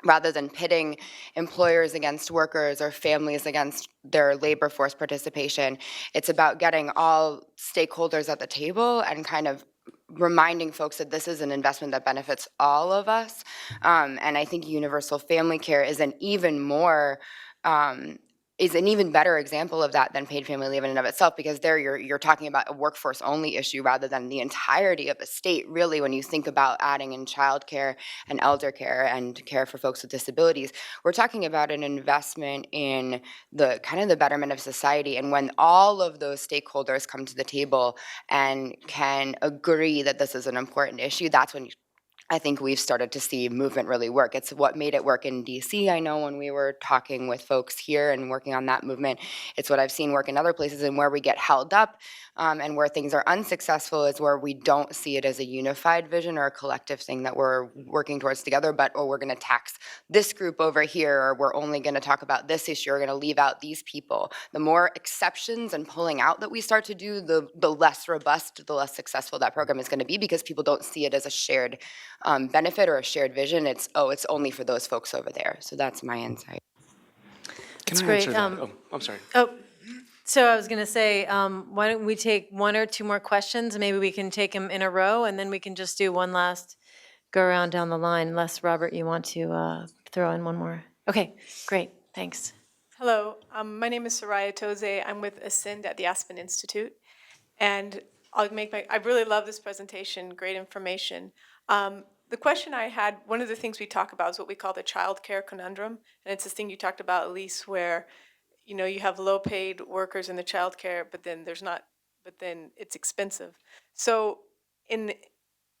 rather than pitting employers against workers or families against their labor force participation, it's about getting all stakeholders at the table and kind of reminding folks that this is an investment that benefits all of us. And I think universal family care is an even more is an even better example of that than paid family leave in and of itself, because there you're talking about a workforce only issue rather than the entirety of a state, really, when you think about adding in childcare and elder care and care for folks with disabilities. We're talking about an investment in the kind of the betterment of society. And when all of those stakeholders come to the table and can agree that this is an important issue, that's when I think we've started to see movement really work. It's what made it work in DC. I know when we were talking with folks here and working on that movement, it's what I've seen work in other places. And where we get held up and where things are unsuccessful is where we don't see it as a unified vision or a collective thing that we're working towards together, but, oh, we're going to tax this group over here, or we're only going to talk about this issue, we're going to leave out these people. The more exceptions and pulling out that we start to do, the less robust, the less successful that program is going to be, because people don't see it as a shared benefit or a shared vision. It's only for those folks over there. So that's my insight. That's Can I great. answer that? Oh, I'm sorry. Oh, so I was going to say, why don't we take one or two more questions? Maybe we can take them in a row, and then we can just do one last go around down the line, unless, Robert, you want to throw in one more. Okay, great. Thanks. Hello, my name is Soraya Toze. I'm with Ascend at the Aspen Institute. And I really love this presentation, great information. The question I had, one of the things we talk about is what we call the childcare conundrum. And it's this thing you talked about, Elise, where you have low-paid workers in the childcare, but then it's expensive. So in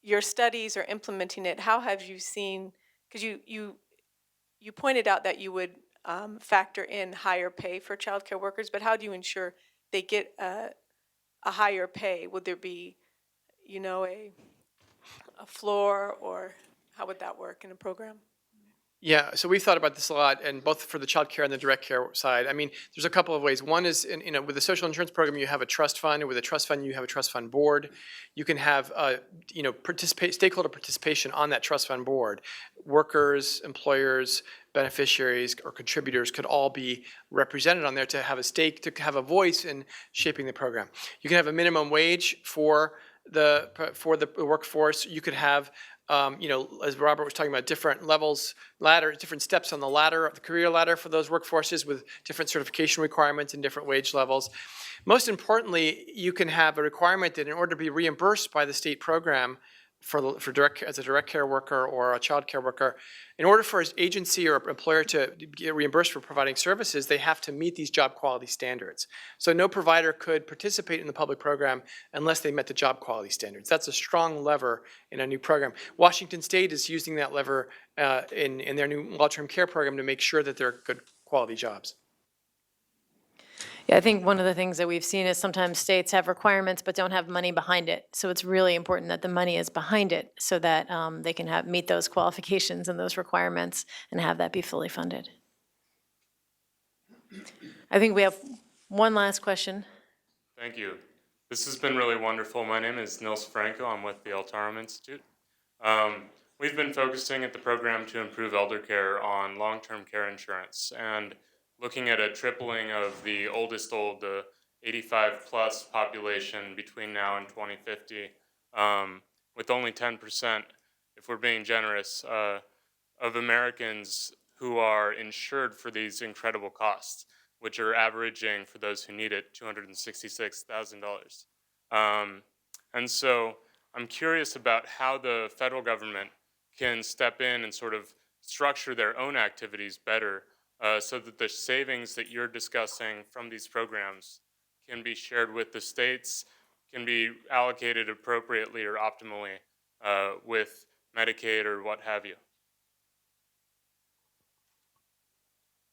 your studies or implementing it, how have you seen, because you pointed out that you would factor in higher pay for childcare workers, but how do you ensure they get a higher pay? Would there be, a floor, or how would that work in a program? Yeah, so we've thought about this a lot, and both for the child care and the direct care side. I mean, there's a couple of ways. One is, with the social insurance program, you have a trust fund, and with a trust fund, you have a trust fund board. You can have, stakeholder participation on that trust fund board. Workers, employers, beneficiaries, or contributors could all be represented on there to have a stake, to have a voice in shaping the program. You can have a minimum wage for the workforce. You could have, as Robert was talking about, different levels, different steps on the ladder, the career ladder for those workforces with different certification requirements and different wage levels. Most importantly, you can have a requirement that in order to be reimbursed by the state program as a direct care worker or a child care worker, in order for an agency or employer to get reimbursed for providing services, they have to meet these job quality standards. So no provider could participate in the public program unless they met the job quality standards. That's a strong lever in a new program. Washington State is using that lever in their new long-term care program to make sure that they're good quality jobs. Yeah, I think one of the things that we've seen is sometimes states have requirements but don't have money behind it. So it's really important that the money is behind it so that they can meet those qualifications and those requirements and have that be fully funded. I think we have one last question. Thank you. This has been really wonderful. My name is Nils Franco. I'm with the Altarum Institute. We've been focusing at the program to improve elder care on long-term care insurance and looking at a tripling of the oldest old, the 85 plus population between now and 2050, with only 10%, if we're being generous, of Americans who are insured for these incredible costs, which are averaging, for those who need it, $266,000. And so I'm curious about how the federal government can step in and sort of structure their own activities better so that the savings that you're discussing from these programs can be shared with the states, can be allocated appropriately or optimally with Medicaid or what have you.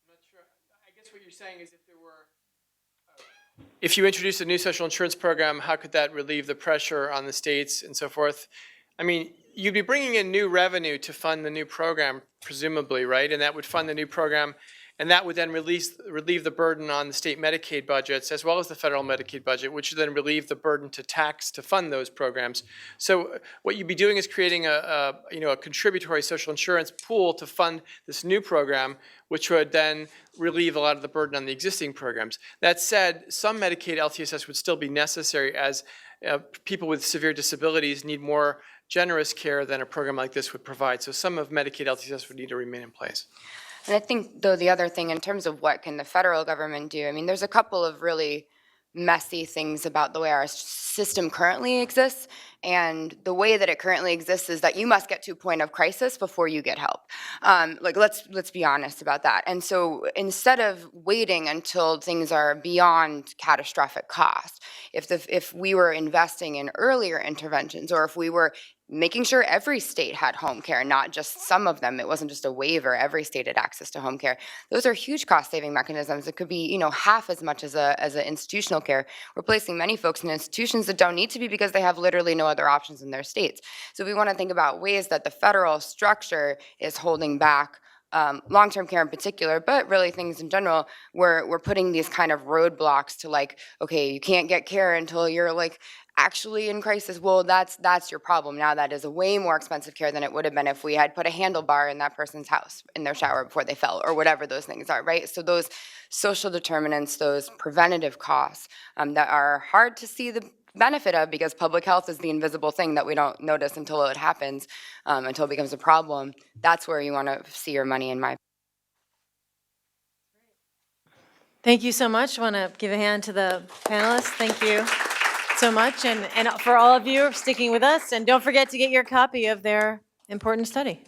I'm not sure. I guess what you're saying is if you introduce a new social insurance program, how could that relieve the pressure on the states and so forth? I mean, you'd be bringing in new revenue to fund the new program, presumably, right? And that would fund the new program, and that would then relieve the burden on the state Medicaid budgets as well as the federal Medicaid budget, which would then relieve the burden to tax to fund those programs. So what you'd be doing is creating a contributory social insurance pool to fund this new program, which would then relieve a lot of the burden on the existing programs. That said, some Medicaid LTSS would still be necessary as people with severe disabilities need more generous care than a program like this would provide. So some of Medicaid LTSS would need to remain in place. And I think, though, the other thing in terms of what can the federal government do, I mean, there's a couple of really messy things about the way our system currently exists. And the way that it currently exists is that you must get to a point of crisis before you get help. Like, let's be honest about that. And so instead of waiting until things are beyond catastrophic cost, if we were investing in earlier interventions, or if we were making sure every state had home care, not just some of them. It wasn't just a waiver. Every state had access to home care. Those are huge cost-saving mechanisms. It could be, half as much as an institutional care. We're placing many folks in institutions that don't need to be because they have literally no other options in their states. So we want to think about ways that the federal structure is holding back long-term care in particular, but really things in general. We're putting these kind of roadblocks to, like, okay, you can't get care until you're like actually in crisis. Well, that's your problem. Now that is a way more expensive care than it would have been if we had put a handlebar in that person's house in their shower before they fell, or whatever those things are, right? So those social determinants, those preventative costs that are hard to see the benefit of, because public health is the invisible thing that we don't notice until it happens, until it becomes a problem. That's where you want to see your money, in my. Thank you so much. I want to give a hand to the panelists. Thank you so much. And for all of you sticking with us. And don't forget to get your copy of their important study.